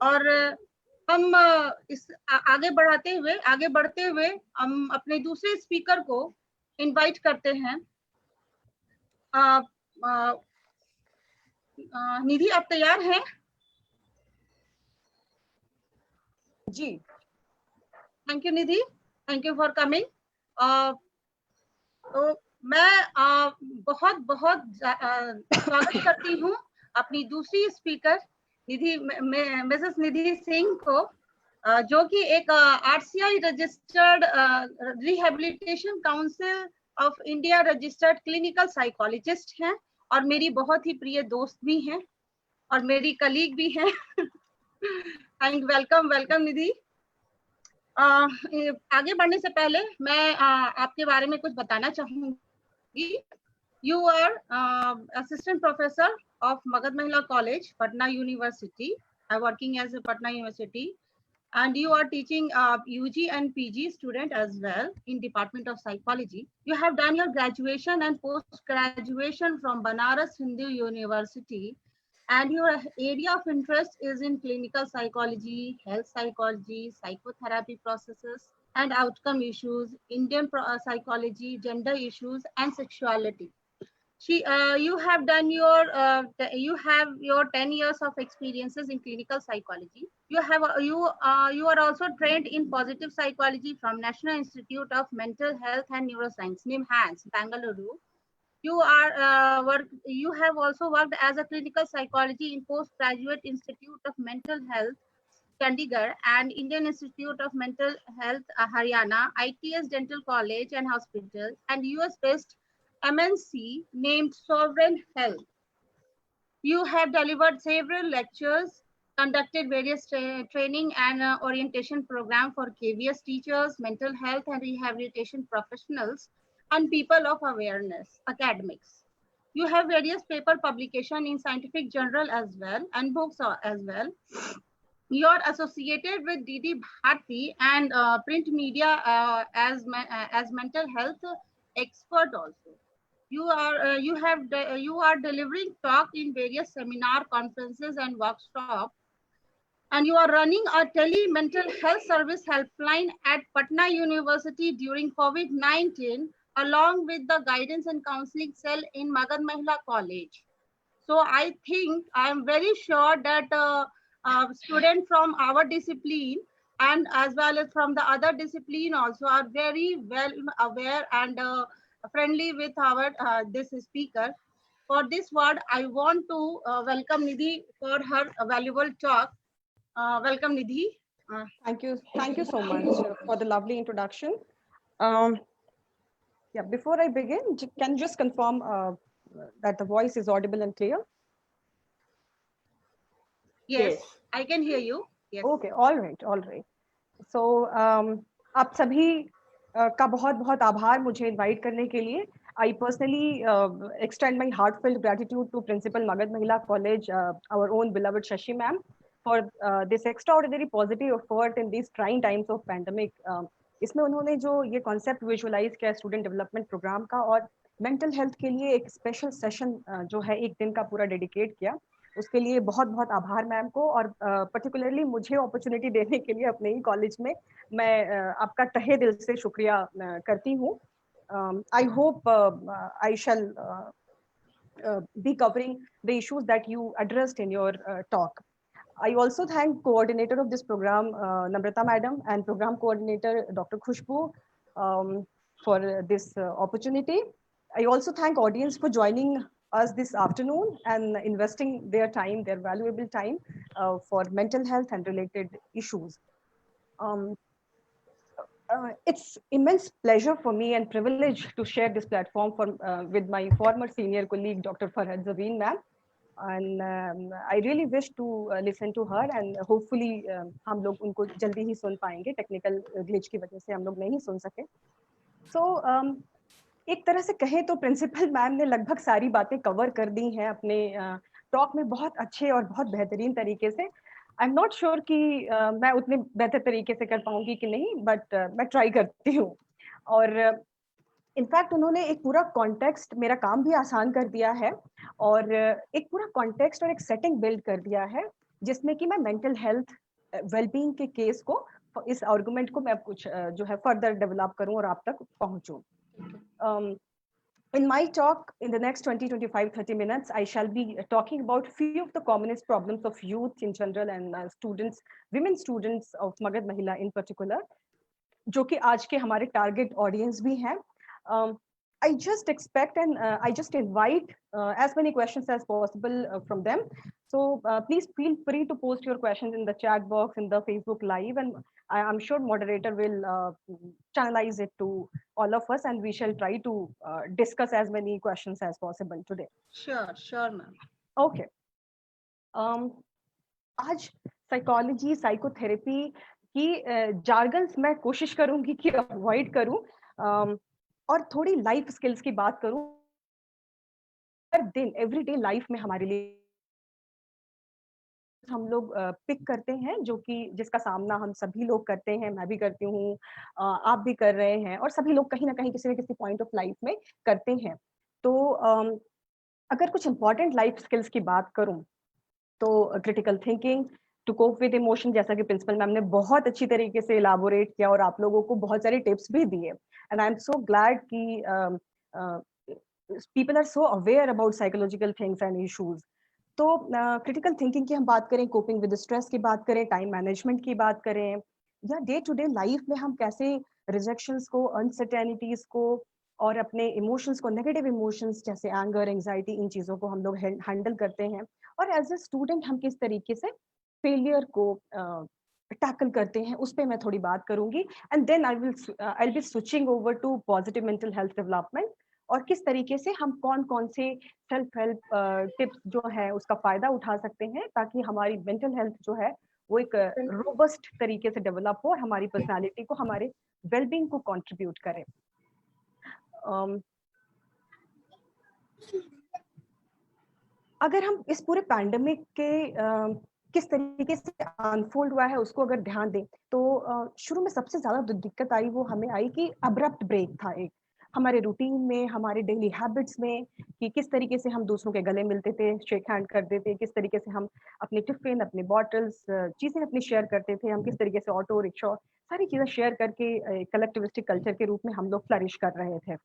और हम आगे बढ़ते हुए हम अपने दूसरे स्पीकर को इनवाइट करते हैं। निधि, आप तैयार हैं? जी। Thank you Nidhi, thank you for coming. तो मैं बहुत बहुत स्वागत करती हूँ अपनी दूसरी स्पीकर निधि, मिसेस निधि सिंह को, जो कि एक RCI registered rehabilitation council of India registered clinical psychologist हैं और मेरी बहुत ही प्रिय दोस्त भी हैं और मेरी कलीग भी हैं। वेलकम वेलकम निधि। आगे बढ़ने से पहले मैं आपके बारे में कुछ बताना चाहूंगी। You are assistant professor of Magad Mahila College, Patna University. I'm working as a Patna University, and you are teaching UG and PG student as well in Department of Psychology. You have done your graduation and post-graduation from Banaras Hindu University, and your area of interest is in clinical psychology, health psychology, psychotherapy processes and outcome issues, Indian psychology, gender issues, and sexuality. You have done you have your 10 years of experiences in clinical psychology. You are also trained in positive psychology from National Institute of Mental Health and Neuroscience, NIMHANS, Bangalore. You have also worked as a clinical psychology in Postgraduate Institute of Mental Health, Chandigarh, and Indian Institute of Mental Health, Haryana, ITS Dental College and Hospital, and US-based MNC named Sovereign Health. You have delivered several lectures, conducted various training and orientation programs for KVS teachers, mental health and rehabilitation professionals, and people of awareness, academics. You have various paper publication in scientific journal as well and books as well. You are associated with DD Bharti and print media as mental health expert also. You are delivering talk in various seminar, conferences, and workshops, and you are running a tele mental health service helpline at Patna University during COVID-19, along with the guidance and counseling cell in Magad Mahila College. So I think I am very sure that students from our discipline and as well as from the other discipline also are very well aware and friendly with our this speaker. For this word, I want to welcome Nidhi for her valuable talk. Welcome, Nidhi. Thank you so much for the lovely introduction. Yeah, before I begin, can you just confirm that the voice is audible and clear? Yes, I can hear you. Yes. Okay, all right. So आप सभी का बहुत बहुत आभार मुझे invite करने के लिए. I personally extend my heartfelt gratitude to Principal Magad Mahila College, our own beloved Shashi ma'am, for this extraordinary positive effort in these trying times of pandemic. इसमें उन्होंने जो ये कॉन्सेप्ट विजुअलाइज किया स्टूडेंट डेवलपमेंट प्रोग्राम का और mental health के लिए एक स्पेशल सेशन जो है एक दिन का पूरा डेडिकेट किया, उसके लिए बहुत बहुत आभार मैम को. और पर्टिकुलरली मुझे अपॉर्चुनिटी देने के लिए अपने ही कॉलेज में मैं आपका तहे दिल से शुक्रिया करती हूँ. I hope I shall be covering the issues that you addressed in your talk. I also thank coordinator of this program, Namrata Madam, and program coordinator, Dr. Khushbu, for this opportunity. I also thank audience for joining us this afternoon and investing their time, their valuable time for mental health and related issues. It's immense pleasure for me and privilege to share this platform with my former senior colleague, Dr. Farhad Zaveen ma'am. And I really wish to listen to her and hopefully हम लोग उनको जल्दी ही सुन पाएंगे. Technical glitch की वजह से हम लोग नहीं सुन सके. So एक तरह से कहें तो प्रिंसिपल मैम ने लगभग सारी बातें कवर कर दी हैं अपने टॉक में बहुत अच्छे और बहुत बेहतरीन तरीके से. आई एम नॉट श्योर कि मैं उतने बेहतर तरीके से कर पाऊंगी कि नहीं, बट मैं ट्राई करती हूँ. और इनफैक्ट उन्होंने एक पूरा कॉन्टेक्स्ट, मेरा काम भी आसान कर दिया है और एक पूरा कॉन्टेक्स्ट और एक सेटिंग बिल्ड कर दिया है जिसमें कि मैं मेंटल हेल्थ वेलबींग के केस को, इस आर्गुमेंट को मैं कुछ जो है फर्दर डेवलप करूं और आप तक पहुंचूं. In my talk, in the next 20, 25, 30 minutes, I shall be talking about few of the commonest problems of youth in general and students, women students of Magad Mahila in particular, जो कि आज के हमारे target audience भी हैं. I just expect and I just invite as many questions as possible from them. So please feel free to post your questions in the chat box in the Facebook Live, and I'm sure moderator will channelize it to all of us, and we shall try to discuss as many questions as possible today. Sure, ma'am. Okay. आज psychology, psychotherapy की jargons मैं कोशिश करूंगी कि avoid करूं, और थोड़ी life skills की बात करूं. हर दिन एवरीडे लाइफ में हमारे लिए हम लोग पिक करते हैं, जो कि जिसका सामना हम सभी लोग करते हैं, मैं भी करती हूँ, आप भी कर रहे हैं, और सभी लोग कहीं ना कहीं किसी न किसी पॉइंट ऑफ लाइफ में करते हैं. तो अगर कुछ इंपॉर्टेंट लाइफ स्किल्स की बात करूं तो critical thinking, to cope with emotion, जैसा कि प्रिंसिपल मैम ने बहुत अच्छी तरीके से इलाबोरेट किया और आप लोगों को बहुत सारे टिप्स भी दिए. And I am so glad कि people are so aware about psychological things and issues. तो क्रिटिकल थिंकिंग की हम बात करें, कोपिंग विद स्ट्रेस की बात करें, टाइम मैनेजमेंट की बात करें, या डे टू डे लाइफ में हम कैसे रिजेक्शंस को, अनसर्टेनिटीज को और अपने इमोशंस को, नेगेटिव इमोशंस जैसे एंगर, एंजाइटी, इन चीज़ों को हम लोग हैंडल करते हैं, और एज ए स्टूडेंट हम किस तरीके से फेलियर को टैकल करते हैं, उस पर मैं थोड़ी बात करूंगी. And then I will be switching over to positive mental health development, और किस तरीके से हम कौन कौन से सेल्फ हेल्प टिप्स जो है उसका फायदा उठा सकते हैं, ताकि हमारी मेंटल हेल्थ जो है वो एक रोबस्ट तरीके से डेवलप हो और हमारी पर्सनालिटी को, हमारे वेलबींग को कंट्रीब्यूट करे. अगर हम इस पूरे पैंडेमिक के किस तरीके से अनफोल्ड हुआ है उसको अगर ध्यान दें, तो शुरू में सबसे ज्यादा जो दिक्कत आई वो हमें आई कि अब्रप्ट ब्रेक था एक हमारे रूटीन में, हमारे डेली हैबिट्स में, कि किस तरीके से हम दूसरों के गले मिलते थे, शेक हैंड करते थे, किस तरीके से हम अपने टिफिन, अपने बॉटल्स, चीजें अपनी शेयर करते थे, हम किस तरीके से ऑटो रिक्शा सारी चीजें शेयर करके कलेक्टिविस्टिक कल्चर के रूप में हम लोग फ्लरिश कर रहे थे.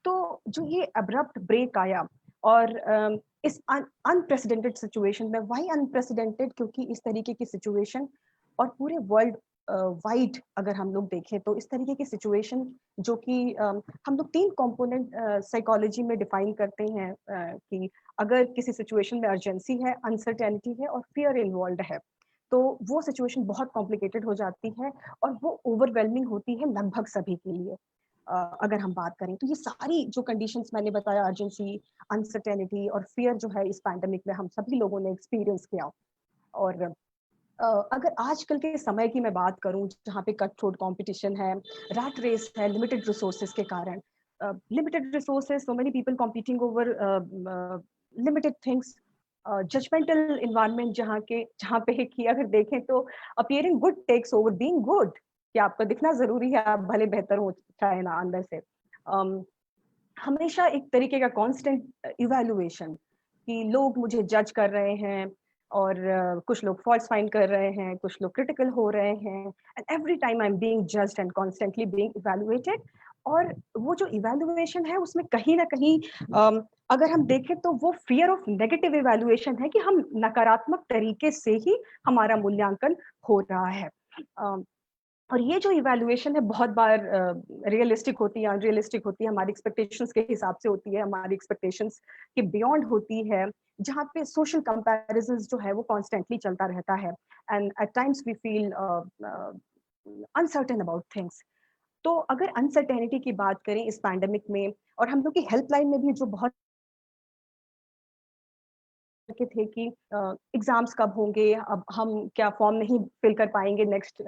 तो जो ये अब्रप्ट ब्रेक आया, और इस अनप्रेसिडेंटेड सिचुएशन में, वाई अनप्रेसिडेंटेड, क्योंकि इस तरीके की सिचुएशन और पूरे वर्ल्ड वाइड अगर हम लोग देखें तो इस तरीके की सिचुएशन जो कि हम लोग 3 कंपोनेंट साइकोलॉजी में डिफाइन करते हैं, कि अगर किसी सिचुएशन में अर्जेंसी है, अनसर्टेनिटी है और फियर इन्वॉल्व है, तो वो सिचुएशन बहुत कॉम्प्लिकेटेड हो जाती है और वो ओवरवेलमिंग होती है लगभग सभी के लिए. अगर हम बात करें तो ये सारी जो कंडीशंस मैंने बताया, अर्जेंसी, अनसर्टेनिटी और फियर, जो है इस पैंडेमिक में हम सभी लोगों ने एक्सपीरियंस किया. और अगर आजकल के समय की मैं बात करूं, जहाँ पे कट थ्रोट कॉम्पिटिशन है, रैट रेस है, लिमिटेड रिसोर्सेज के कारण, limited resources, so many people competing over limited things, judgmental environment जहाँ पे कि अगर देखें तो appearing good takes over being good, कि आपका दिखना जरूरी है, आप भले बेहतर हो चाहे ना अंदर से. हमेशा एक तरीके का कांस्टेंट इवैल्यूएशन, कि लोग मुझे जज कर रहे हैं, और कुछ लोग फॉल्स फाइंड कर रहे हैं, कुछ लोग क्रिटिकल हो रहे हैं, and every time I am being judged and constantly being evaluated. और वो जो इवैल्यूएशन है उसमें कहीं ना कहीं अगर हम देखें तो वो फियर ऑफ नेगेटिव इवैल्यूएशन है, कि हम नकारात्मक तरीके से ही हमारा मूल्यांकन हो रहा है. और ये जो इवैल्यूएशन है बहुत बार रियलिस्टिक होती है, अनरियलिस्टिक होती है, हमारी एक्सपेक्टेशंस के हिसाब से होती है, हमारी एक्सपेक्टेशंस के बियॉन्ड होती है, जहाँ पे सोशल कंपैरिजंस जो है वो कॉन्स्टेंटली चलता रहता है, and at times we feel uncertain about things. तो अगर अनसर्टेनिटी की बात करें इस पैंडेमिक में, और हम लोग की हेल्पलाइन में भी जो बहुत के थे कि एग्जाम्स कब होंगे, अब हम क्या फॉर्म नहीं फिल कर पाएंगे, नेक्स्ट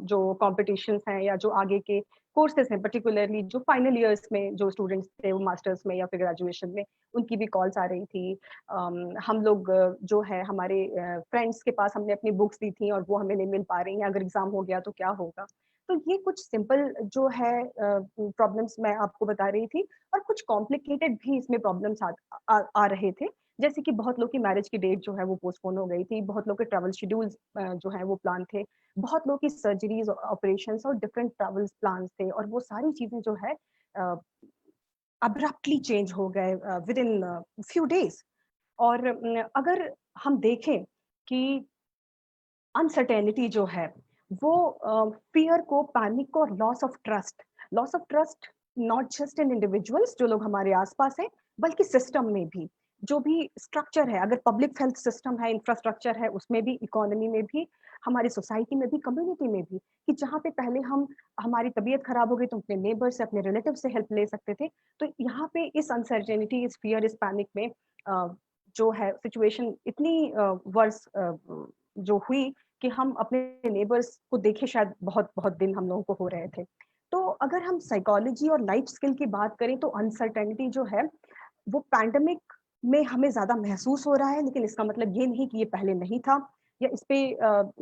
जो कॉम्पिटिशन्स हैं या जो आगे के कोर्सेज हैं, पर्टिकुलरली जो फाइनल ईयर्स में जो स्टूडेंट्स थे, वो मास्टर्स में या फिर ग्रेजुएशन में, उनकी भी कॉल्स आ रही थी. हम लोग जो है हमारे फ्रेंड्स के पास हमने अपनी बुक्स दी थी और वो हमें नहीं मिल पा रही हैं, अगर एग्जाम हो गया तो क्या होगा. तो ये कुछ सिंपल जो है प्रॉब्लम्स मैं आपको बता रही थी, और कुछ कॉम्प्लिकेटेड भी इसमें प्रॉब्लम्स आ रहे थे, जैसे कि बहुत लोग की मैरिज की डेट जो है वो पोस्टपोन हो गई थी, बहुत लोग के ट्रैवल शेड्यूल्स जो है वो प्लान थे, बहुत लोग की सर्जरीज, ऑपरेशंस और डिफरेंट ट्रैवल प्लान थे, और वो सारी चीजें जो है अब्रप्टली चेंज हो गए विद इन फ्यू डेज। और अगर हम देखें कि अनसर्टेनिटी जो है वो फियर को, पैनिक को और loss of trust not just in individuals जो लोग हमारे आसपास हैं, बल्कि सिस्टम में भी, जो भी स्ट्रक्चर है, अगर पब्लिक हेल्थ सिस्टम है, इंफ्रास्ट्रक्चर है, उसमें भी, इकोनॉमी में भी, हमारी सोसाइटी में भी, कम्युनिटी में भी, कि जहाँ पे पहले हम, हमारी तबीयत खराब हो गई तो अपने नेबर से, अपने रिलेटिव से हेल्प ले सकते थे, तो यहाँ पे इस अनसर्टेनिटी, इस फियर, इस पैनिक में जो है सिचुएशन इतनी वर्स जो हुई कि हम अपने नेबर्स को देखे शायद बहुत बहुत दिन हम लोगों को हो रहे थे। तो अगर हम साइकोलॉजी और लाइफ स्किल की बात करें तो अनसर्टेनिटी जो है वो पैंडेमिक में हमें ज्यादा महसूस हो रहा है, लेकिन इसका मतलब ये नहीं कि ये पहले नहीं था, या इस पे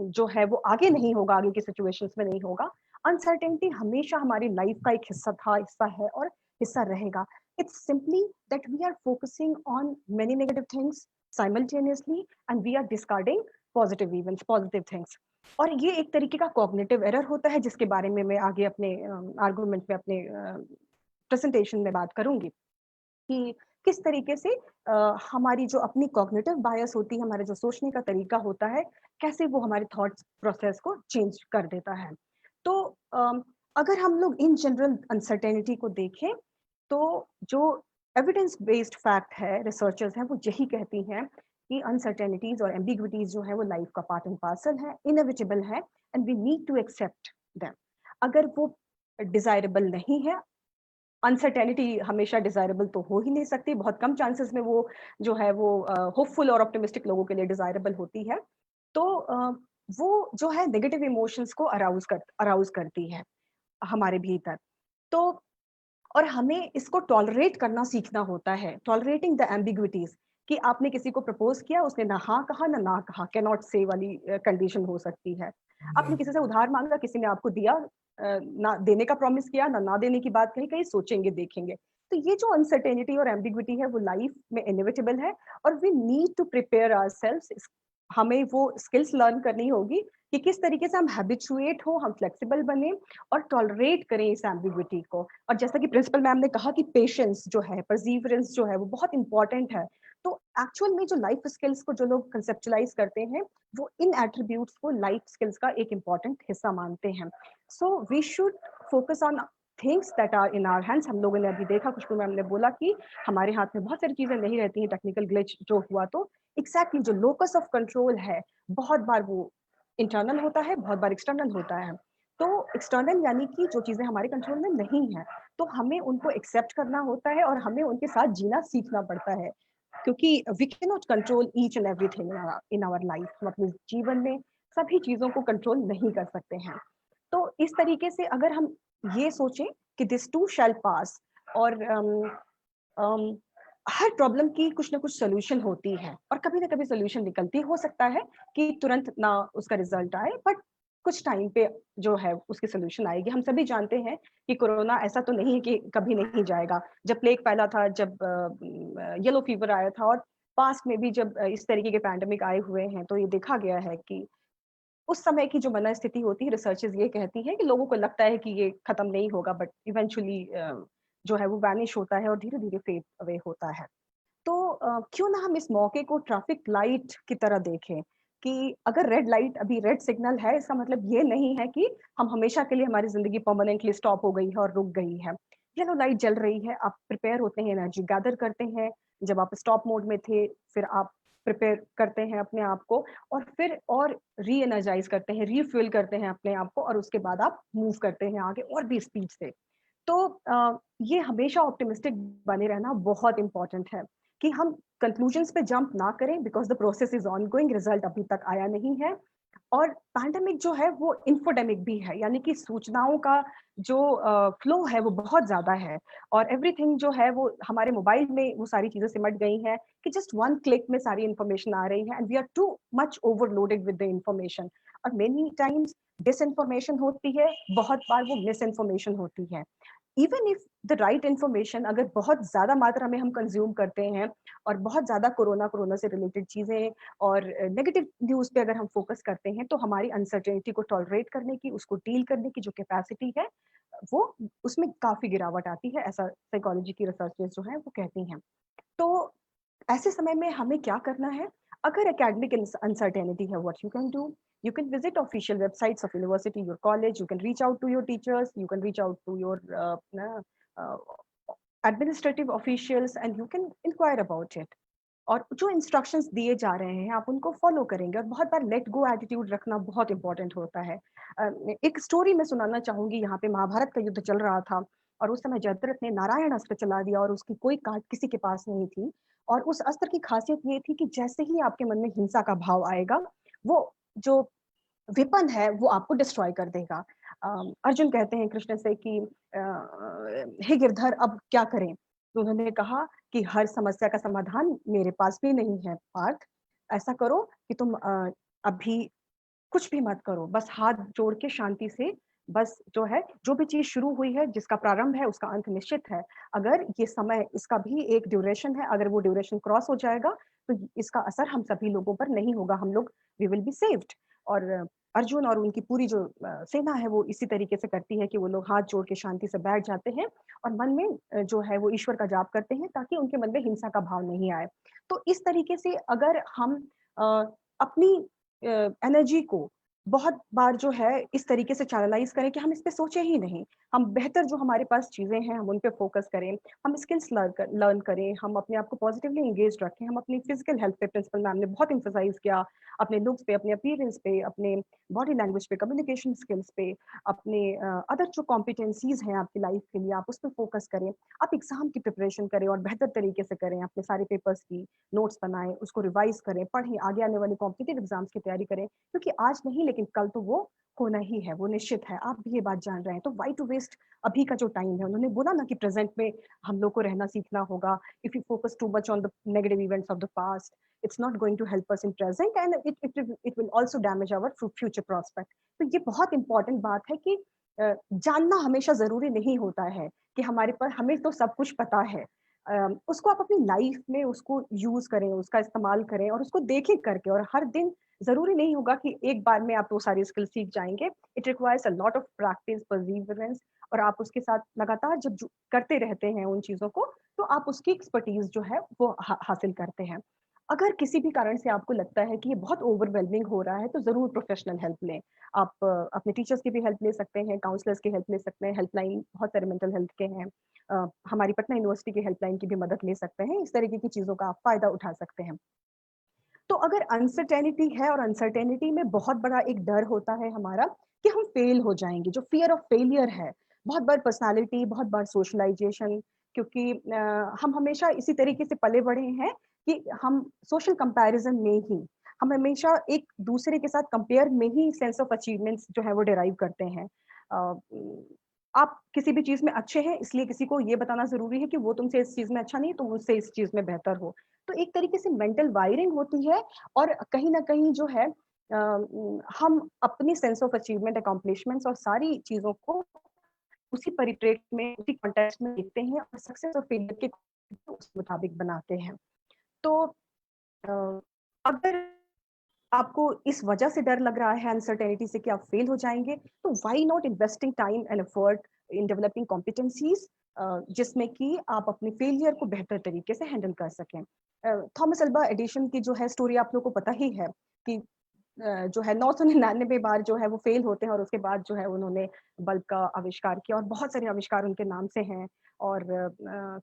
जो है वो आगे नहीं होगा, आगे की सिचुएशंस में नहीं होगा। अनसर्टेनिटी हमेशा हमारी लाइफ का एक हिस्सा था, हिस्सा है और हिस्सा रहेगा। It's simply that we are focusing on many negative things simultaneously and we are discarding positive events, positive things. और ये एक तरीके का कॉग्निटिव एरर होता है, जिसके बारे में मैं आगे अपने आर्गुमेंट में, अपने प्रेजेंटेशन में बात करूंगी कि किस तरीके से हमारी जो अपनी कॉग्निटिव बायस होती है, हमारे जो सोचने का तरीका होता है, कैसे वो हमारे थॉट्स प्रोसेस को चेंज कर देता है। तो अगर हम लोग इन जनरल अनसर्टेनिटी को देखें तो जो एविडेंस बेस्ड फैक्ट है, रिसर्चर्स हैं, वो यही कहती हैं कि अनसर्टेनिटीज और एम्बिग्विटीज जो है वो लाइफ का पार्ट एंड पार्सल है, इनएविटेबल है, and we need to accept them. अगर वो डिजायरेबल नहीं है, अनसर्टेनिटी हमेशा डिजायरेबल तो हो ही नहीं सकती, बहुत कम चांसेस में वो जो है वो होपफुल और ऑप्टिमिस्टिक लोगों के लिए डिजायरेबल होती है। तो वो जो है नेगेटिव इमोशंस को अराउज करती है हमारे भीतर। तो और हमें इसको टॉलरेट करना सीखना होता है, टॉलरेटिंग द एम्बिग्विटीज, कि आपने किसी को प्रपोज किया, उसने ना हाँ कहा ना ना कहा, कैन नॉट से वाली कंडीशन हो सकती है। आपने किसी से उधार मांगा, किसी ने आपको दिया, ना देने का प्रॉमिस किया, ना देने की बात कही, कहीं सोचेंगे देखेंगे। तो ये जो अनसर्टेनिटी और एम्बिग्विटी है वो लाइफ में इनएविटेबल है, और we need to prepare ourselves. हमें वो स्किल्स लर्न करनी होगी कि किस तरीके से हम हैबिचुएट हो, हम फ्लेक्सिबल बने और टॉलरेट करें इस एम्बिग्विटी को। और जैसा कि प्रिंसिपल मैम ने कहा कि पेशेंस जो है, परसीवरेंस जो है वो बहुत इंपॉर्टेंट है। तो एक्चुअल में जो लाइफ स्किल्स को जो लोग कंसेप्चुलाइज करते हैं, वो इन एट्रीब्यूट्स को लाइफ स्किल्स का एक इंपॉर्टेंट हिस्सा मानते हैं। So we should focus on things that are in our hands. हम लोगों ने अभी देखा, खुशबू मैम ने बोला कि हमारे हाथ में बहुत सारी चीजें नहीं रहती हैं, टेक्निकल ग्लिच जो हुआ, तो एग्जैक्टली जो लोकस ऑफ कंट्रोल है, बहुत बार वो इंटरनल होता है, बहुत बार एक्सटर्नल होता है। तो एक्सटर्नल यानी कि जो चीजें हमारे कंट्रोल में नहीं है, तो हमें उनको एक्सेप्ट करना होता है और हमें उनके साथ जीना सीखना पड़ता है, क्योंकि we can not control each and everything in our life. हम अपने जीवन में सभी चीजों को कंट्रोल नहीं कर सकते हैं। तो इस तरीके से अगर हम ये सोचें कि दिस टू शैल पास, और हर प्रॉब्लम की कुछ ना कुछ सोल्यूशन होती है, और कभी ना कभी सोल्यूशन निकलती, हो सकता है कि तुरंत ना उसका रिजल्ट आए, बट कुछ टाइम पे जो है उसकी सोल्यूशन आएगी। हम सभी जानते हैं कि कोरोना ऐसा तो नहीं है कि कभी नहीं जाएगा। जब प्लेग फैला था, जब येलो फीवर आया था, और पास्ट में भी जब इस तरीके के पैंडेमिक आए हुए हैं, तो ये देखा गया है कि उस समय की जो मन स्थिति होती है, रिसर्चेस ये कहती हैं कि लोगों को लगता है कि ये खत्म नहीं होगा, बट इवेंचुअली जो है वो वैनिश होता है और धीरे धीरे फेड अवे होता है। तो क्यों ना हम इस मौके को ट्रैफिक लाइट की तरह देखें, कि अगर रेड लाइट, अभी रेड सिग्नल है, इसका मतलब ये नहीं है कि हम हमेशा के लिए, हमारी जिंदगी परमानेंटली स्टॉप हो गई है और रुक गई है। येलो लाइट जल रही है, आप प्रिपेयर होते हैं, एनर्जी गैदर करते हैं। जब आप स्टॉप मोड में थे, फिर आप प्रिपेयर करते हैं अपने आप को, और फिर और री एनर्जाइज करते हैं, रीफ्यूल करते हैं अपने आप को, और उसके बाद आप मूव करते हैं आगे और भी स्पीड से। तो ये हमेशा ऑप्टिमिस्टिक बने रहना बहुत इंपॉर्टेंट है, कि हम कंक्लूजन्स पे जंप ना करें, because the process is ongoing, result अभी तक आया नहीं है। और पैंडेमिक जो है वो इन्फोडेमिक भी है, यानी कि सूचनाओं का जो फ्लो है वो बहुत ज्यादा है, और एवरीथिंग जो है वो हमारे मोबाइल में वो सारी चीजें सिमट गई हैं कि जस्ट वन क्लिक में सारी इंफॉर्मेशन आ रही है, and we are too much overloaded with the information. और मेनी टाइम्स डिसइंफॉर्मेशन होती है, बहुत बार वो मिस इन्फॉर्मेशन होती है। Even if the right information अगर बहुत ज्यादा मात्रा में हम कंज्यूम करते हैं और बहुत ज्यादा कोरोना से रिलेटेड चीजें और नेगेटिव न्यूज पे अगर हम फोकस करते हैं, तो हमारी अनसर्टेनिटी को टॉलरेट करने की, उसको डील करने की जो कैपेसिटी है, वो उसमें काफी गिरावट आती है, ऐसा साइकोलॉजी की रिसर्चेस जो है वो कहती हैं। तो ऐसे समय में हमें क्या करना है? अगर एकेडमिक अनसर्टेनिटी है, what you can do, you can visit official websites of university, your college, you can reach out to your teachers, you can reach out to your uh, administrative officials and you can inquire about it. और जो instructions दिए जा रहे हैं आप उनको follow करेंगे, और बहुत बार लेट गो एटीट्यूड रखना बहुत इंपॉर्टेंट होता है। एक स्टोरी मैं सुनाना चाहूंगी। यहाँ पे महाभारत का युद्ध चल रहा था और उस समय जयद्रथ ने नारायण अस्त्र चला दिया और उसकी कोई काट किसी के पास नहीं थी। और उस अस्त्र की खासियत ये थी कि जैसे ही आपके मन में हिंसा का भाव आएगा, वो जो विपन है वो आपको डिस्ट्रॉय कर देगा। अर्जुन कहते हैं कृष्ण से कि हे गिरधर अब क्या करें? तो उन्होंने कहा कि हर समस्या का समाधान मेरे पास भी नहीं है पार्थ। ऐसा करो कि तुम अभी कुछ भी मत करो, बस हाथ जोड़ के शांति से, बस जो है जो भी चीज शुरू हुई है, जिसका प्रारंभ है उसका अंत निश्चित है। अगर ये समय, इसका भी एक ड्यूरेशन है, अगर वो ड्यूरेशन क्रॉस हो जाएगा तो इसका असर हम सभी लोगों पर नहीं होगा, हम लोग वी विल बी सेव्ड। और अर्जुन और उनकी पूरी जो सेना है वो इसी तरीके से करती है कि वो लोग हाथ जोड़ के शांति से बैठ जाते हैं और मन में जो है वो ईश्वर का जाप करते हैं, ताकि उनके मन में हिंसा का भाव नहीं आए। तो इस तरीके से अगर हम अपनी एनर्जी को बहुत बार जो है इस तरीके से चैनलाइज करें कि हम इस पे सोचे ही नहीं, हम बेहतर जो हमारे पास चीजें हैं हम उन पे फोकस करें, हम स्किल्स लर्न करें, हम अपने आप को पॉजिटिवली एंगेज रखें, हम अपनी फिजिकल हेल्थ पे, प्रिंसिपल मैम ने बहुत एम्फसाइज किया, अपने लुक्स पे, अपने अपीयरेंस पे, अपने बॉडी लैंग्वेज पे, कम्युनिकेशन स्किल्स पे, अपने अदर जो कॉम्पिटेंसीज हैं आपकी लाइफ के लिए, आप उस पर फोकस करें। आप एग्जाम की प्रिपरेशन करें और बेहतर तरीके से करें, अपने सारे पेपर्स की नोट्स बनाएं, उसको रिवाइज करें, पढ़ें, आगे आने वाले कॉम्पिटेटिव एग्जाम्स की तैयारी करें, क्योंकि आज नहीं लेकिन कल तो वो होना ही है, वो निश्चित है, आप भी ये बात जान रहे हैं। तो वाई टू वेस्ट अभी का जो टाइम है? उन्होंने बोला ना कि प्रेजेंट में हम लोग को रहना सीखना होगा। If you focus too much on the negative events of the past, it's not going to help us in present and it will also damage our future prospect। तो ये बहुत इंपॉर्टेंट बात है कि जानना हमेशा जरूरी नहीं होता है कि हमारे पर हमें तो सब कुछ पता है। उसको आप अपनी लाइफ में उसको यूज करें, उसका इस्तेमाल करें और उसको देखें करके, और हर दिन जरूरी नहीं होगा कि एक बार में आप वो सारी स्किल सीख जाएंगे। It requires a lot of practice, perseverance, और आप उसके साथ लगातार जब करते रहते हैं उन चीजों को, तो आप उसकी एक्सपर्टीज जो है वो हासिल करते हैं। अगर किसी भी कारण से आपको लगता है कि ये बहुत ओवरवेलमिंग हो रहा है, तो जरूर प्रोफेशनल हेल्प लें। आप अपने टीचर्स की भी हेल्प ले सकते हैं, काउंसलर्स की हेल्प ले सकते हैं, हेल्पलाइन बहुत सारे मेंटल हेल्थ के हैं। हमारी पटना यूनिवर्सिटी की हेल्पलाइन की भी मदद ले सकते हैं। इस तरीके की चीजों का आप फायदा उठा सकते हैं। तो अगर अनसर्टेनिटी है, और अनसर्टेनिटी में बहुत बड़ा एक डर होता है हमारा कि हम फेल हो जाएंगे, जो फियर ऑफ फेलियर है, बहुत बार पर्सनालिटी, बहुत बार सोशलाइजेशन, क्योंकि हम हमेशा इसी तरीके से पले बढ़े हैं कि हम सोशल कंपैरिजन में ही, हम हमेशा एक दूसरे के साथ कंपेयर में ही सेंस ऑफ अचीवमेंट्स जो है वो डिराइव करते हैं। आप किसी भी चीज में अच्छे हैं, इसलिए किसी को ये बताना जरूरी है कि वो तुमसे इस चीज में अच्छा नहीं, तुम उससे इस चीज में बेहतर हो। तो एक तरीके से मेंटल वायरिंग होती है, और कहीं ना कहीं जो है हम अपनी सेंस ऑफ अचीवमेंट, अकॉम्प्लिशमेंट्स और सारी चीजों को उसी परिप्रेक्ष्य में, उसी कॉन्टेक्स्ट में देखते हैं और सक्सेस और फेलियर के उस मुताबिक बनाते हैं। तो अगर आपको इस वजह से डर लग रहा है अनसर्टेनिटी से कि आप फेल हो जाएंगे, तो why not investing time and effort in developing competencies, जिसमें कि आप अपने फेलियर को बेहतर तरीके से हैंडल कर सकें। थॉमस अल्वा एडिशन की जो है स्टोरी आप लोगों को पता ही है कि जो है 999 बार जो है वो फेल होते हैं, और उसके बाद जो है उन्होंने बल्ब का आविष्कार किया, और बहुत सारे आविष्कार उनके नाम से हैं। और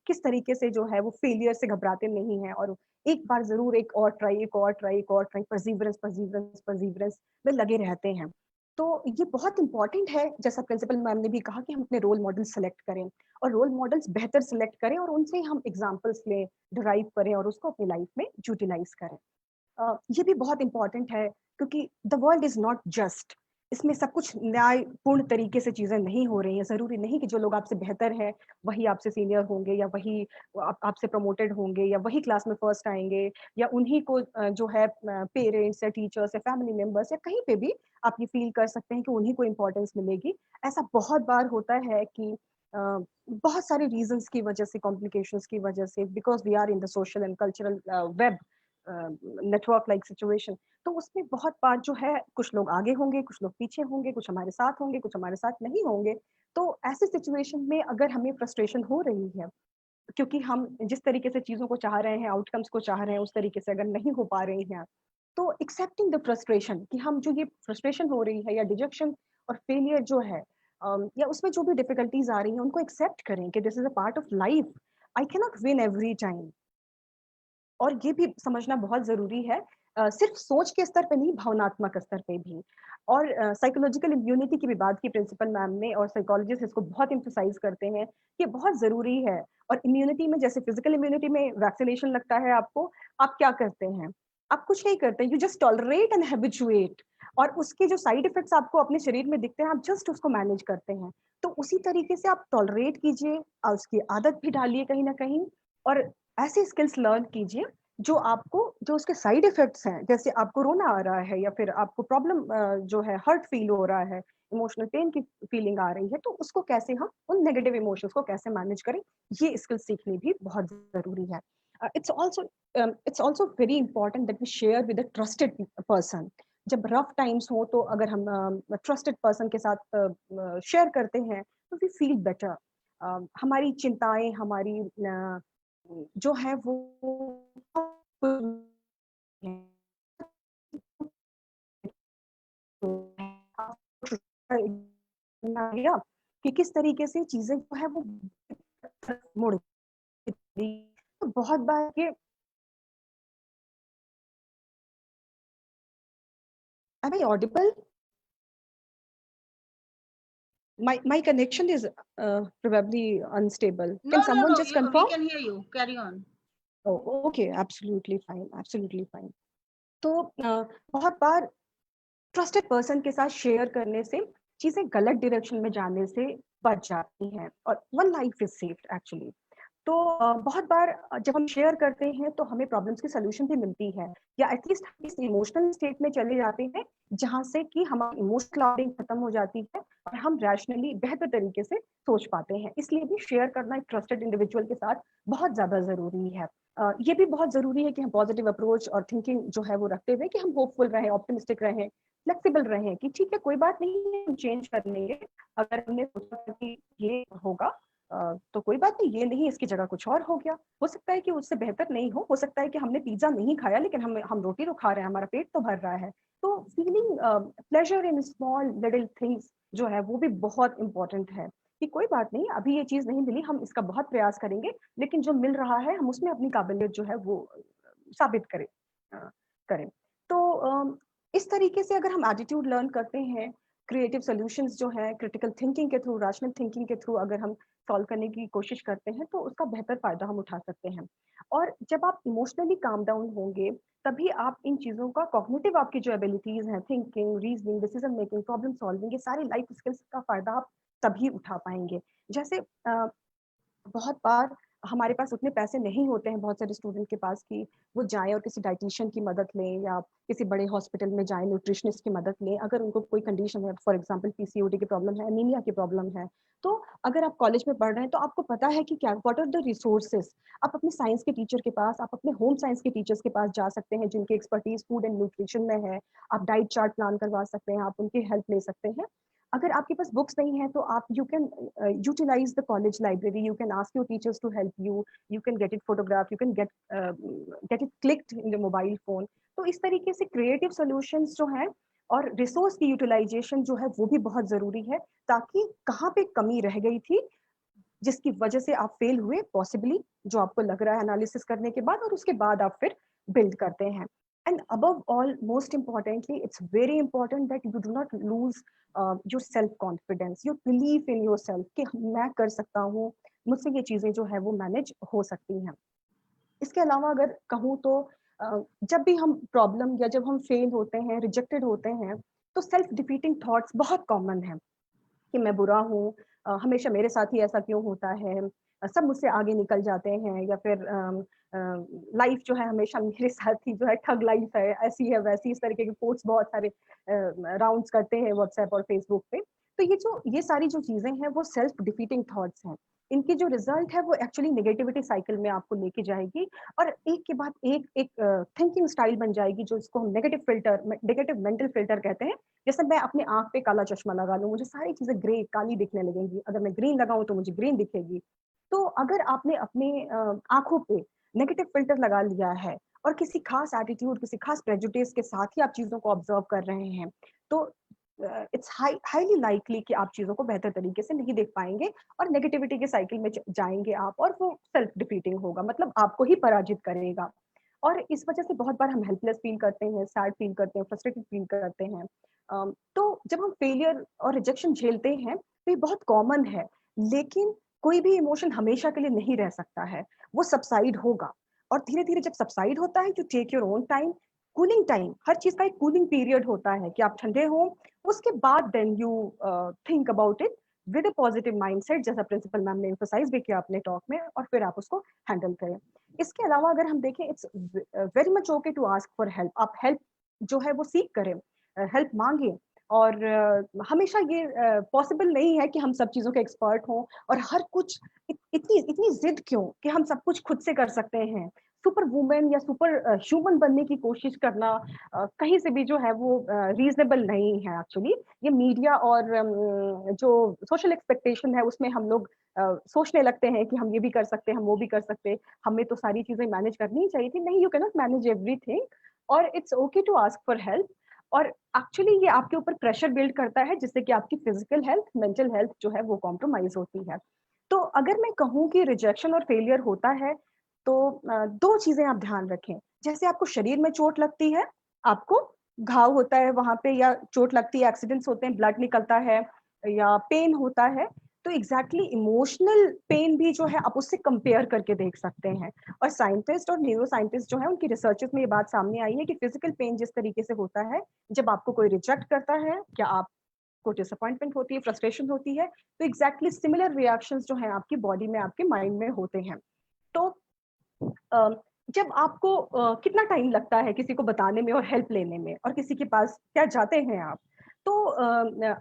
किस तरीके से जो है वो फेलियर से घबराते नहीं हैं, और एक बार जरूर एक और ट्राई, एक और ट्राई, एक और ट्राई, परसीवरेंस परसीवरेंस परसीवरेंस में लगे रहते हैं। तो ये बहुत इंपॉर्टेंट है, जैसा प्रिंसिपल मैम ने भी कहा, कि हम अपने रोल मॉडल सेलेक्ट करें, और रोल मॉडल्स बेहतर सेलेक्ट करें और उनसे हम एग्जाम्पल्स लें, डिराइव करें और उसको अपनी लाइफ में यूटिलाइज करें। ये भी बहुत इंपॉर्टेंट है, क्योंकि the world is not just, इसमें सब कुछ न्यायपूर्ण तरीके से चीजें नहीं हो रही हैं। जरूरी नहीं कि जो लोग आपसे बेहतर हैं वही आपसे सीनियर होंगे, या वही आपसे प्रमोटेड होंगे, या वही क्लास में फर्स्ट आएंगे, या उन्हीं को जो है पेरेंट्स या टीचर्स या फैमिली मेंबर्स या कहीं पे भी आप ये फील कर सकते हैं कि उन्हीं को इम्पोर्टेंस मिलेगी। ऐसा बहुत बार होता है कि बहुत सारे रीजंस की वजह से, कॉम्प्लिकेशंस की वजह से, because we are in the social and cultural web network like situation, तो उसमें बहुत बार जो है कुछ लोग आगे होंगे, कुछ लोग पीछे होंगे, कुछ हमारे साथ होंगे, कुछ हमारे साथ नहीं होंगे। तो ऐसे सिचुएशन में अगर हमें फ्रस्ट्रेशन हो रही है, क्योंकि हम जिस तरीके से चीज़ों को चाह रहे हैं, आउटकम्स को चाह रहे हैं, उस तरीके से अगर नहीं हो पा रही हैं, तो एक्सेप्टिंग द फ्रस्ट्रेशन कि हम जो ये फ्रस्ट्रेशन हो रही है या डिजेक्शन और फेलियर जो है, या उसमें जो भी डिफिकल्टीज आ रही हैं, उनको एक्सेप्ट करें कि this is a part of life. I cannot win every time. और ये भी समझना बहुत ज़रूरी है, सिर्फ सोच के स्तर पे नहीं, भावनात्मक स्तर पे भी। और साइकोलॉजिकल इम्यूनिटी की भी बात की प्रिंसिपल मैम ने, और साइकोलॉजिस्ट इसको बहुत एम्फसाइज करते हैं कि बहुत ज़रूरी है। और इम्यूनिटी में, जैसे फिजिकल इम्यूनिटी में वैक्सीनेशन लगता है आपको, आप क्या करते हैं? आप कुछ नहीं करते, you just tolerate and habituated, और उसके जो साइड इफेक्ट्स आपको अपने शरीर में दिखते हैं, आप जस्ट उसको मैनेज करते हैं। तो उसी तरीके से आप टॉलरेट कीजिए, उसकी आदत भी डालिए कहीं ना कहीं, और ऐसे स्किल्स लर्न कीजिए जो आपको, जो उसके साइड इफेक्ट्स हैं, जैसे आपको रोना आ रहा है या फिर आपको प्रॉब्लम जो है, हर्ट फील हो रहा है, इमोशनल पेन की फीलिंग आ रही है, तो उसको कैसे हम उन नेगेटिव इमोशंस को कैसे मैनेज करें, ये स्किल सीखनी भी बहुत जरूरी है। It's also very important that we share with a trusted person. जब रफ टाइम्स हो तो अगर हम ट्रस्टेड पर्सन के साथ शेयर करते हैं, तो वी फील बेटर। हमारी चिंताएं, हमारी जो है वो कि किस तरीके से चीजें जो है वो मुड़ गई। तो बहुत बार ये, am I audible? My connection is probably unstable. No, Can no, someone no. just We confirm? can hear you. Carry on. Oh, okay, absolutely fine, absolutely fine. तो बहुत बार ट्रस्टेड पर्सन के साथ शेयर करने से चीजें गलत डायरेक्शन में जाने से बच जाती हैं, और one life is saved actually. तो बहुत बार जब हम शेयर करते हैं तो हमें प्रॉब्लम्स की सोल्यूशन भी मिलती है, या एटलीस्ट हम इस इमोशनल स्टेट में चले जाते हैं जहां से कि हमारी इमोशनल क्लाउडिंग खत्म हो जाती है, और हम रैशनली बेहतर तरीके से सोच पाते हैं। इसलिए भी शेयर करना एक ट्रस्टेड इंडिविजुअल के साथ बहुत ज्यादा जरूरी है। ये भी बहुत जरूरी है कि हम पॉजिटिव अप्रोच और थिंकिंग जो है वो रखते हुए, कि हम होपफुल रहें, ऑप्टिमिस्टिक रहें, फ्लेक्सिबल रहें, कि ठीक है, कोई बात नहीं, हम चेंज कर लेंगे। अगर हमने सोचा था कि ये होगा, तो कोई बात नहीं, ये नहीं, इसकी जगह कुछ और हो गया। हो सकता है कि उससे बेहतर नहीं हो सकता है कि हमने पिज्जा नहीं खाया, लेकिन हम रोटी तो खा रहे हैं, हमारा पेट तो भर रहा है। तो feeling pleasure in small little things जो है वो भी बहुत इंपॉर्टेंट है, कि कोई बात नहीं, अभी ये चीज नहीं मिली, हम इसका बहुत प्रयास करेंगे, लेकिन जो मिल रहा है हम उसमें अपनी काबिलियत जो है वो साबित करें। तो इस तरीके से अगर हम एटीट्यूड लर्न करते हैं, क्रिएटिव सॉल्यूशंस जो है क्रिटिकल थिंकिंग के थ्रू, रैशनल थिंकिंग के थ्रू अगर हम सॉल्व करने की कोशिश करते हैं, तो उसका बेहतर फायदा हम उठा सकते हैं। और जब आप इमोशनली काम डाउन होंगे, तभी आप इन चीजों का, कॉग्निटिव आपकी जो एबिलिटीज हैं, thinking, reasoning, decision making, problem solving, ये सारी लाइफ स्किल्स का फायदा आप तभी उठा पाएंगे। जैसे बहुत बार हमारे पास उतने पैसे नहीं होते हैं, बहुत सारे स्टूडेंट के पास, कि वो जाएं और किसी डाइटिशियन की मदद लें, या किसी बड़े हॉस्पिटल में जाएं, न्यूट्रिशनिस्ट की मदद लें, अगर उनको कोई कंडीशन है, फॉर एग्जांपल पीसीओडी की प्रॉब्लम है, एनीमिया की प्रॉब्लम है। तो अगर आप कॉलेज में पढ़ रहे हैं तो आपको पता है कि क्या, व्हाट आर द रिसोर्सेज। आप अपने साइंस के टीचर के पास, आप अपने होम साइंस के टीचर्स के पास जा सकते हैं, जिनकी एक्सपर्टीज फूड एंड न्यूट्रिशन में है। आप डाइट चार्ट प्लान करवा सकते हैं, आप उनकी हेल्प ले सकते हैं। अगर आपके पास बुक्स नहीं है तो आप, you can utilize the college library, you can ask your teachers to help you can get it photograph, you can get it clicked in the mobile phone. तो इस तरीके से क्रिएटिव सॉल्यूशंस जो है, और रिसोर्स की यूटिलाइजेशन जो है वो भी बहुत जरूरी है, ताकि कहाँ पे कमी रह गई थी जिसकी वजह से आप फेल हुए, पॉसिबली, जो आपको लग रहा है एनालिसिस करने के बाद, और उसके बाद आप फिर बिल्ड करते हैं। And above all, most importantly, it's very important that you do not lose your self confidence, your belief in yourself, कि मैं कर सकता हूँ, मुझसे ये चीजें जो है वो मैनेज हो सकती हैं। इसके अलावा अगर कहूँ तो जब भी हम प्रॉब्लम, या जब हम फेल होते हैं, रिजेक्टेड होते हैं, तो सेल्फ डिफीटिंग थॉट्स बहुत कॉमन है, कि मैं बुरा हूँ, हमेशा मेरे साथ ही ऐसा क्यों होता है, सब मुझसे आगे निकल जाते हैं, या फिर लाइफ जो है हमेशा मेरे साथ ही जो है, ठग लाइफ है, ऐसी है वैसी, इस तरीके के कोट्स बहुत सारे राउंड्स करते हैं व्हाट्सएप और फेसबुक पे। तो ये सारी जो चीजें हैं वो सेल्फ डिफीटिंग थॉट्स हैं। इनकी जो रिजल्ट है वो एक्चुअली नेगेटिविटी साइकिल में आपको लेके जाएगी, और एक के बाद एक एक थिंकिंग स्टाइल बन जाएगी, जो इसको हम नेगेटिव मेंटल फिल्टर कहते हैं। जैसे मैं अपने आंख पे काला चश्मा लगा लूं, मुझे सारी चीजें ग्रे काली दिखने लगेंगी। अगर मैं ग्रीन लगाऊं तो मुझे ग्रीन दिखेगी। तो अगर आपने अपने आंखों पे नेगेटिव फिल्टर लगा लिया है, और किसी खास एटीट्यूड, किसी खास प्रेजुडिस के साथ ही आप चीजों को ऑब्जर्व कर रहे हैं, तो इट्स हाईली लाइकली कि आप चीजों को बेहतर तरीके से नहीं देख पाएंगे, और नेगेटिविटी के साइकिल में जाएंगे आप, और वो सेल्फ डिफीटिंग होगा, मतलब आपको ही पराजित करेगा। और इस वजह से बहुत बार हम हेल्पलेस फील करते हैं, सैड फील करते हैं, फ्रस्ट्रेटेड फील करते हैं। तो जब हम फेलियर और रिजेक्शन झेलते हैं तो ये बहुत कॉमन है, लेकिन कोई भी इमोशन हमेशा के लिए नहीं रह सकता है, वो सबसाइड होगा। और धीरे धीरे जब सबसाइड होता है, you take your own time, cooling time, हर चीज का एक कूलिंग पीरियड होता है कि आप ठंडे हो, उसके बाद then you think about it with a positive mindset, जैसा प्रिंसिपल मैम ने एम्फसाइज भी किया अपने टॉक में, और फिर आप उसको हैंडल करें। इसके अलावा अगर हम देखें, it's very much okay to ask for help. आप हेल्प जो है वो सीख करें, हेल्प मांगे। और हमेशा ये पॉसिबल नहीं है कि हम सब चीजों के एक्सपर्ट हों, और हर कुछ इतनी इतनी जिद क्यों कि हम सब कुछ खुद से कर सकते हैं। सुपर वुमेन या सुपर ह्यूमन बनने की कोशिश करना कहीं से भी जो है वो रीजनेबल नहीं है एक्चुअली। ये मीडिया और जो सोशल एक्सपेक्टेशन है उसमें हम लोग सोचने लगते हैं कि हम ये भी कर सकते हैं, हम वो भी कर सकते हैं, हमें तो सारी चीजें मैनेज करनी ही चाहिए थी। नहीं, you can not manage everything, और it's okay to ask for help. और एक्चुअली ये आपके ऊपर प्रेशर बिल्ड करता है, जिससे कि आपकी फिजिकल हेल्थ, मेंटल हेल्थ जो है वो कॉम्प्रोमाइज होती है। तो अगर मैं कहूँ कि रिजेक्शन और फेलियर होता है, तो दो चीजें आप ध्यान रखें। जैसे आपको शरीर में चोट लगती है, आपको घाव होता है वहां पे, या चोट लगती है, एक्सीडेंट्स होते हैं, ब्लड निकलता है, या पेन होता है, तो एग्जैक्टली इमोशनल पेन भी जो है आप उससे कंपेयर करके देख सकते हैं। और साइंटिस्ट और न्यूरो साइंटिस्ट जो है, उनकी रिसर्चेस में ये बात सामने आई है कि फिजिकल पेन जिस तरीके से होता है जब आपको कोई रिजेक्ट करता है, क्या आपको डिसअपॉइंटमेंट होती है, फ्रस्ट्रेशन होती है, तो एग्जैक्टली सिमिलर रिएक्शंस जो है आपकी बॉडी में, आपके माइंड में होते हैं। तो जब आपको कितना टाइम लगता है किसी को बताने में और हेल्प लेने में, और किसी के पास क्या जाते हैं आप, तो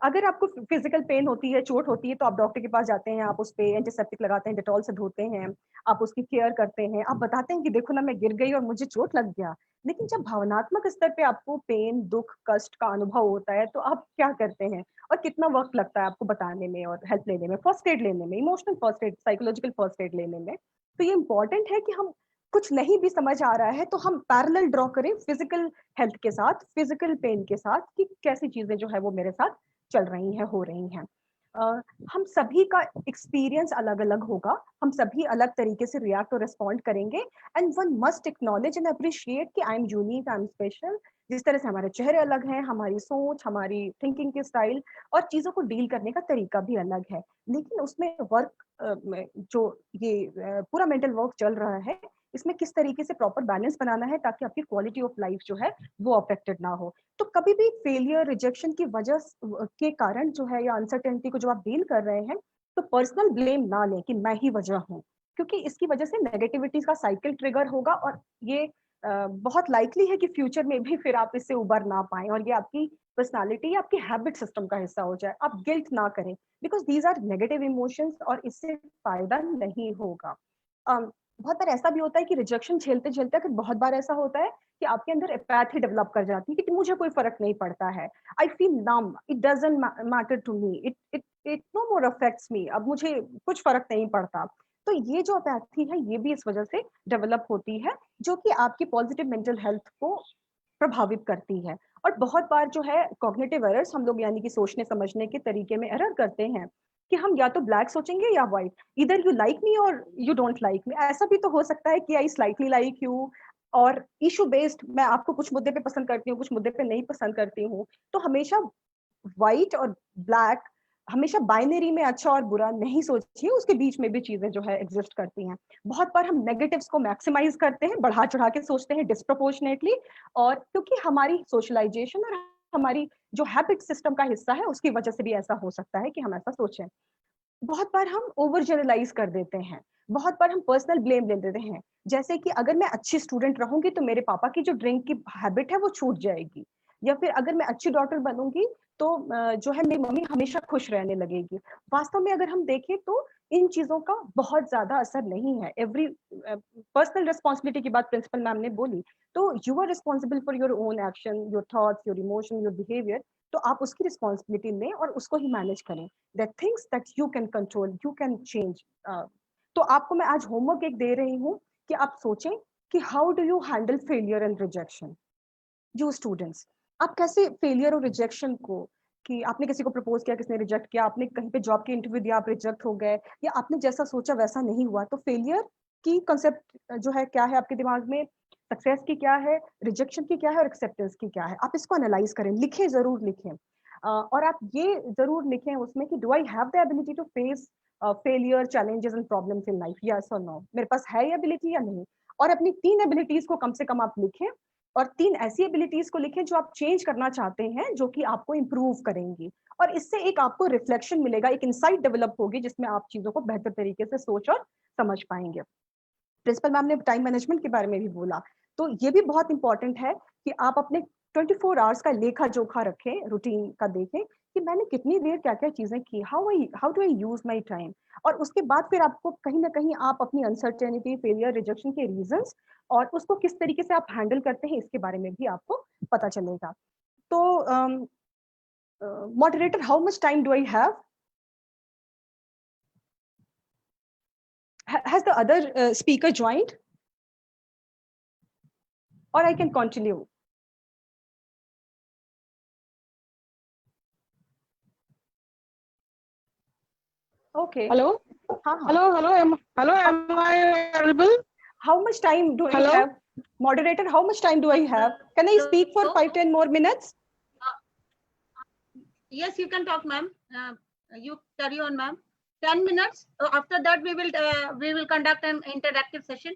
अगर आपको फिजिकल पेन होती है, चोट होती है, तो आप डॉक्टर के पास जाते हैं, आप उस पे एंटीसेप्टिक लगाते हैं, डेटॉल से धोते हैं, आप उसकी केयर करते हैं, आप बताते हैं कि देखो ना, मैं गिर गई और मुझे चोट लग गया। लेकिन जब भावनात्मक स्तर पे आपको पेन, दुख, कष्ट का अनुभव होता है, तो आप क्या करते हैं, और कितना वक्त लगता है आपको बताने में और हेल्प लेने में, फर्स्ट एड लेने में, emotional first aid, psychological first aid लेने में। तो ये इंपॉर्टेंट है कि हम कुछ नहीं भी समझ आ रहा है तो हम पैरेलल ड्रॉ करें फिजिकल हेल्थ के साथ, फिजिकल पेन के साथ, कि कैसी चीजें जो है वो मेरे साथ चल रही हैं, हो रही हैं। हम सभी का एक्सपीरियंस अलग अलग होगा, हम सभी अलग तरीके से रिएक्ट और रिस्पॉन्ड करेंगे, and one must acknowledge and appreciate कि I am unique, I am special. जिस तरह से हमारे चेहरे अलग हैं, हमारी सोच, हमारी थिंकिंग के स्टाइल और चीजों को डील करने का तरीका भी अलग है, लेकिन उसमें वर्क जो ये पूरा मेंटल वर्क चल रहा है, इसमें किस तरीके से प्रॉपर बैलेंस बनाना है ताकि आपकी क्वालिटी ऑफ लाइफ जो है वो अफेक्टेड ना हो। तो कभी भी फेलियर, रिजेक्शन की वजह के कारण जो है, या अनसर्टेनिटी को जो आप डील कर रहे हैं, तो पर्सनल ब्लेम ना लें कि मैं ही वजह हूँ, क्योंकि इसकी वजह से नेगेटिविटी का साइकिल ट्रिगर होगा, और ये बहुत लाइकली है कि फ्यूचर में भी फिर आप इससे उबर ना पाए, और ये आपकी पर्सनालिटी या आपकी हैबिट सिस्टम का हिस्सा हो जाए। आप गिल्ट ना करें, because these are negative emotions, और इससे फायदा नहीं होगा। बहुत बार ऐसा भी होता है कि रिजेक्शन झेलते झेलते, अगर बहुत बार ऐसा होता है कि आपके अंदर एपैथी डेवलप कर जाती है कि मुझे कोई फर्क नहीं पड़ता है, I feel numb, it doesn't matter to me, it it it no more affects me, अब मुझे कुछ फर्क नहीं पड़ता। तो ये जो एपैथी है, ये भी इस वजह से डेवलप होती है, जो कि आपकी पॉजिटिव मेंटल हेल्थ को प्रभावित करती है। और बहुत बार जो है कॉग्निटिव एरर्स, हम लोग यानी कि सोचने समझने के तरीके में एरर करते हैं, कि हम या तो ब्लैक सोचेंगे या व्हाइट, इधर यू लाइक मी और यू डोंट लाइक मी। ऐसा भी तो हो सकता है कि आई स्लाइटली लाइक यू, और इशू बेस्ड, मैं आपको कुछ मुद्दे पे पसंद करती हूँ, कुछ मुद्दे पे नहीं पसंद करती हूँ। तो हमेशा व्हाइट और ब्लैक, हमेशा बाइनरी में अच्छा और बुरा नहीं सोचिए, उसके बीच में भी चीजें जो है एग्जिस्ट करती हैं। बहुत बार हम नेगेटिव्स को मैक्सिमाइज करते हैं, बढ़ा चढ़ा के सोचते हैं डिस्प्रोपोर्शनेटली, और क्योंकि हमारी सोशलाइजेशन और हमारी जो हैबिट सिस्टम का हिस्सा है, उसकी वजह से भी ऐसा हो सकता है कि हम ऐसा सोचें। बहुत बार हम ओवर जनरलाइज कर देते हैं, बहुत बार हम पर्सनल ब्लेम ले देते हैं, जैसे कि अगर मैं अच्छी स्टूडेंट रहूंगी तो मेरे पापा की जो ड्रिंक की हैबिट है वो छूट जाएगी, या फिर अगर मैं अच्छी डॉटर बनूंगी तो जो है मेरी मम्मी हमेशा खुश रहने लगेगी। वास्तव में अगर हम देखें तो इन चीजों का बहुत ज्यादा असर नहीं है। एवरी पर्सनल रिस्पॉन्सिबिलिटी की बात प्रिंसिपल मैम ने बोली, तो you are responsible for your own action, your thoughts, your emotion, your behaviour. तो आप उसकी रिस्पॉन्सिबिलिटी लें और उसको ही मैनेज करें। That things that you can control, you can change. तो आपको मैं आज होमवर्क एक दे रही हूँ कि आप सोचें कि how do you handle failure and rejection. जो स्टूडेंट्स, आप कैसे फेलियर और रिजेक्शन को, कि आपने किसी को प्रपोज किया, किसने रिजेक्ट किया, आपने कहीं पे जॉब के इंटरव्यू दिया, आप रिजेक्ट हो गए, या आपने जैसा सोचा वैसा नहीं हुआ, तो फेलियर की कॉन्सेप्ट जो है क्या है आपके दिमाग में, सक्सेस की क्या है, रिजेक्शन की क्या है और एक्सेप्टेंस की क्या है। आप इसको एनालाइज करें, लिखें, जरूर लिखें। और आप ये जरूर लिखें उसमें कि do I have the ability to face failure, challenges and problems in life, yes और नो, मेरे पास है ये एबिलिटी या नहीं। और अपनी 3 एबिलिटीज को कम से कम आप लिखें, और 3 ऐसी एबिलिटीज को लिखें जो आप चेंज करना चाहते हैं, जो कि आपको इंप्रूव करेंगी। और इससे एक आपको रिफ्लेक्शन मिलेगा, एक इंसाइट डेवलप होगी, जिसमें आप चीजों को बेहतर तरीके से सोच और समझ पाएंगे। प्रिंसिपल मैम ने टाइम मैनेजमेंट के बारे में भी बोला, तो ये भी बहुत इंपॉर्टेंट है कि आप अपने 24 आवर्स का लेखा जोखा रखें, रूटीन का देखें कि मैंने कितनी देर क्या क्या चीजें की, how do I use my time. और उसके बाद फिर आपको कहीं ना कहीं आप अपनी अनसर्टेनिटी, फेलियर, रिजेक्शन के रीजंस और उसको किस तरीके से आप हैंडल करते हैं, इसके बारे में भी आपको पता चलेगा। तो moderator, how much time do I have? Has the other speaker joined, or I can continue? Okay. Hello? हाँ, हाँ. Hello, am I audible? How much time do I have? Moderator, how much time do I have? Can I speak for 5-10 more minutes? Yes, you can talk, ma'am. You carry on, ma'am. 10 minutes. After that, we will conduct an interactive session.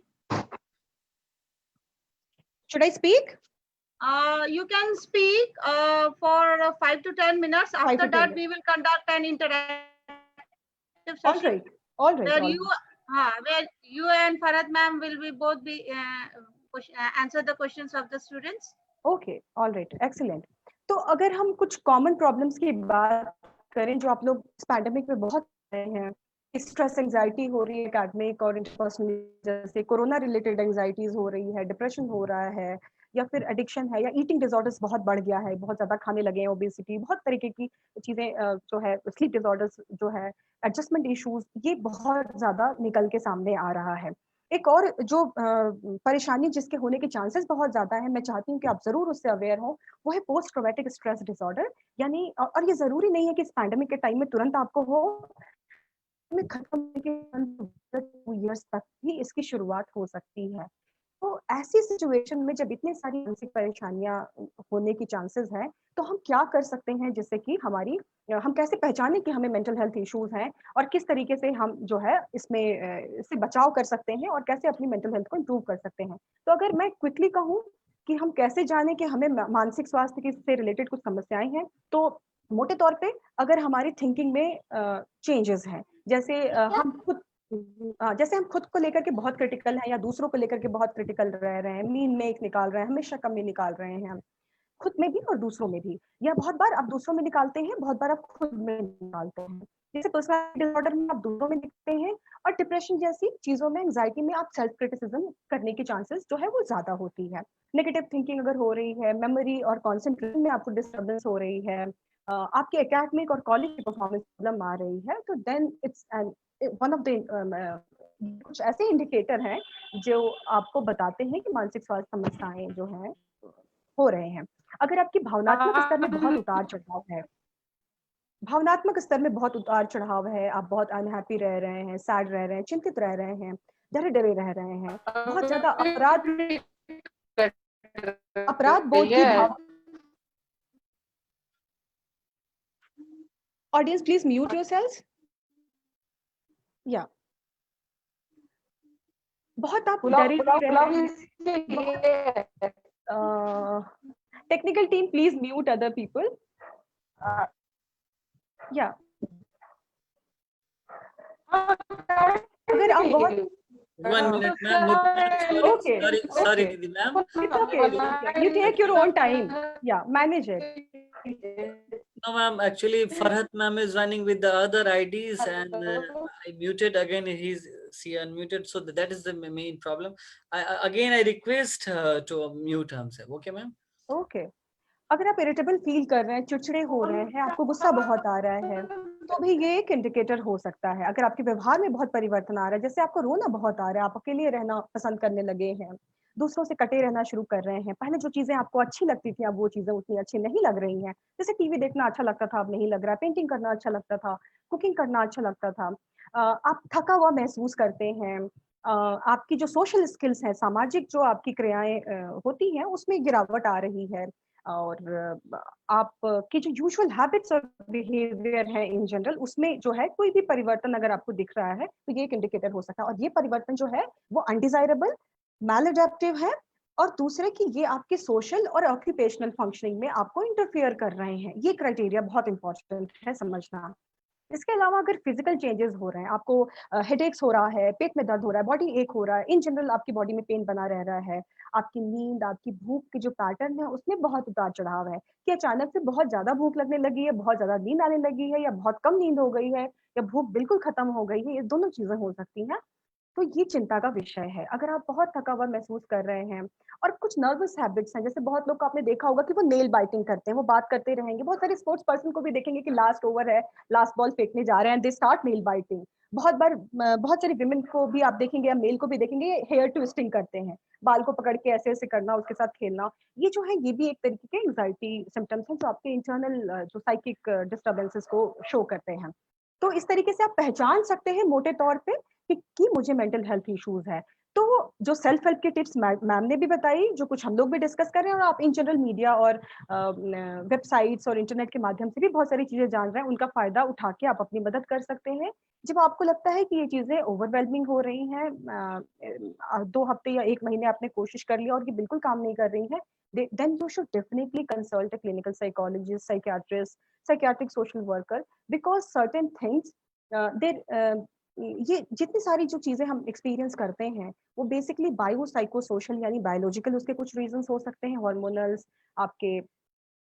Should I speak? You can speak for 5 to 10 minutes. After that, we will conduct an interactive session. All right. Where you and Farhad ma'am will be both answer the questions of the students. Okay, all right, excellent. तो अगर हम कुछ common problems की बात करें जो आप लोग इस पैंडेमिक में बहुत रहे हैं, स्ट्रेस, एंजाइटी हो रही है एकेडमिक और इंटरपर्सनल, जैसे कोरोना रिलेटेड एंजाइटीज हो रही है, डिप्रेशन हो रहा है, या फिर एडिक्शन है, या ईटिंग डिसऑर्डर्स बहुत बढ़ गया है, बहुत ज्यादा खाने लगे हैं, ओबेसिटी, बहुत तरीके की चीजें जो है, स्लीप डिसऑर्डर्स जो है, एडजस्टमेंट इश्यूज, ये बहुत ज्यादा निकल के सामने आ रहा है। एक और जो परेशानी जिसके होने के चांसेस बहुत ज्यादा है, मैं चाहती हूँ कि आप जरूर उससे अवेयर हो, वो है पोस्ट ट्रॉमेटिक स्ट्रेस डिसऑर्डर। यानी, और ये जरूरी नहीं है कि इस पैंडेमिक के टाइम में तुरंत आपको हो, में खत्म के 2 इयर्स तक भी इसकी शुरुआत हो सकती है। तो ऐसी सिचुएशन में जब इतनी सारी मानसिक परेशानियां होने की चांसेस हैं, तो हम क्या कर सकते हैं जिससे कि हम कैसे पहचानें कि हमें मेंटल हेल्थ इश्यूज हैं, और किस तरीके से हम जो है इसमें इससे बचाव कर सकते हैं, और कैसे अपनी मेंटल हेल्थ को इम्प्रूव कर सकते हैं। तो अगर मैं क्विकली कहूँ कि हम कैसे जाने कि हमें मानसिक स्वास्थ्य से रिलेटेड कुछ समस्याएं हैं, तो मोटे तौर पे अगर हमारी थिंकिंग में चेंजेस हैं, जैसे हम खुद को लेकर के बहुत क्रिटिकल हैं, या दूसरों को लेकर के बहुत क्रिटिकल रह रहे हैं, मीन मेक निकाल रहे हैं, हमेशा कमी निकाल रहे हैं हम खुद में भी और दूसरों में भी, या बहुत बार आप दूसरों में निकालते हैं, बहुत बार आप खुद में निकालते हैं। जैसे पर्सनालिटी डिसऑर्डर में आप दूसरों में निकलते हैं, और डिप्रेशन जैसी चीजों में, एंजाइटी में आप सेल्फ क्रिटिसिज्म करने की चांसेस जो है वो ज्यादा होती है। नेगेटिव थिंकिंग अगर हो रही है, मेमोरी और कॉन्सेंट्रेशन में आपको डिस्टर्बेंस हो रही है, आपके एकेडमिक और कॉलेज की परफॉर्मेंस प्रॉब्लम आ रही है, तो then it's one of the कुछ ऐसे इंडिकेटर हैं जो आपको बताते हैं कि मानसिक स्वास्थ्य समस्याएं जो हैं हो रहे हैं। अगर आपकी भावनात्मक स्तर में बहुत उतार चढ़ाव है, आप बहुत अनहैप्पी रह रहे हैं, सैड रह रहे हैं, चिंतित रह रहे हैं, डरे डरे रह रहे हैं, बहुत ज्यादा अपराध बोध की भाव। Audience please mute yourselves. या बहुत आप डरे technical team please mute other people. या अगर आप बहुत 1 minute, ma'am. Okay. Sorry, Nidhi, ma'am. It's okay. You take your own time. Yeah, manage it. No, ma'am. Actually, Farhat ma'am is running with the other IDs, and I muted again. She unmuted, so that is the main problem. Again I request her to mute herself. Okay, ma'am. Okay अगर आप irritable feel कर रहे हैं, चिड़चिड़े हो रहे हैं, आपको गुस्सा बहुत आ रहा है, तो भी ये एक इंडिकेटर हो सकता है। अगर आपके व्यवहार में बहुत परिवर्तन आ रहा है, जैसे आपको रोना बहुत आ रहा है, आप अकेले रहना पसंद करने लगे हैं, दूसरों से कटे रहना शुरू कर रहे हैं, पहले जो चीजें आपको अच्छी लगती थी अब वो चीजें उतनी अच्छी नहीं लग रही हैं, जैसे टीवी देखना अच्छा लगता था अब नहीं लग रहा, पेंटिंग करना अच्छा लगता था, कुकिंग करना अच्छा लगता था, आप थका हुआ महसूस करते हैं, आपकी जो सोशल स्किल्स हैं, सामाजिक जो आपकी क्रियाएं होती हैं उसमें गिरावट आ रही है, और आप की जो यूजुअल हैबिट्स और बिहेवियर है इन जनरल उसमें जो है कोई भी परिवर्तन अगर आपको दिख रहा है तो ये एक इंडिकेटर हो सकता है, और ये परिवर्तन जो है वो अनडिजायरेबल, मैलअडैप्टिव है, और दूसरे कि ये आपके सोशल और ऑक्यूपेशनल फंक्शनिंग में आपको इंटरफेयर कर रहे हैं। ये क्राइटेरिया बहुत इंपॉर्टेंट है समझना। इसके अलावा अगर फिजिकल चेंजेस हो रहे हैं, आपको हेडेक्स हो रहा है, पेट में दर्द हो रहा है, बॉडी एक हो रहा है, इन जनरल आपकी बॉडी में पेन बना रह रहा है, आपकी नींद, आपकी भूख की जो पैटर्न है उसमें बहुत उतार चढ़ाव है, कि अचानक से बहुत ज्यादा भूख लगने लगी है, बहुत ज्यादा नींद आने लगी है, या बहुत कम नींद हो गई है, या भूख बिल्कुल खत्म हो गई है, ये दोनों चीजें हो सकती हैं। तो ये चिंता का विषय है। अगर आप बहुत थका हुआ महसूस कर रहे हैं, और कुछ नर्वस हैबिट्स हैं, जैसे बहुत लोग को आपने देखा होगा कि वो नेल बाइटिंग करते हैं, वो बात करते रहेंगे, बहुत सारे स्पोर्ट्स पर्सन को भी देखेंगे कि लास्ट ओवर है, लास्ट बॉल फेंकने जा रहे हैं, दे स्टार्ट नेल बाइटिंग। बहुत बार बहुत सारी विमेन को भी आप देखेंगे या मेल को भी देखेंगे हेयर ट्विस्टिंग करते हैं, बाल को पकड़ के ऐसे ऐसे करना, उसके साथ खेलना, ये जो है ये भी एक तरीके के एंजाइटी सिम्टम्स हैं जो आपके इंटरनल जो साइकिक डिस्टर्बेंसेस को शो करते हैं। तो इस तरीके से आप पहचान सकते हैं मोटे तौर पे कि मुझे मेंटल हेल्थ इश्यूज है। तो जो सेल्फ हेल्प की टिप्स मैम ने भी बताई, जो कुछ हम लोग भी डिस्कस कर रहे हैं, और आप इन जनरल मीडिया और वेबसाइट्स और इंटरनेट के माध्यम से भी बहुत सारी चीजें जान रहे हैं, उनका फायदा उठा के आप अपनी मदद कर सकते हैं। जब आपको लगता है कि ये चीजें ओवरवेलमिंग हो रही हैं, 2 हफ्ते या 1 महीने आपने कोशिश कर लिया और ये बिल्कुल काम नहीं कर रही है, then you should definitely consult a clinical psychologist, psychiatrist, psychiatric social worker, because certain things ये जितनी सारी जो चीजें हम एक्सपीरियंस करते हैं वो बेसिकली बायो साइको सोशल यानी बायोलॉजिकल उसके कुछ रीजंस हो सकते हैं, हार्मोनल्स, आपके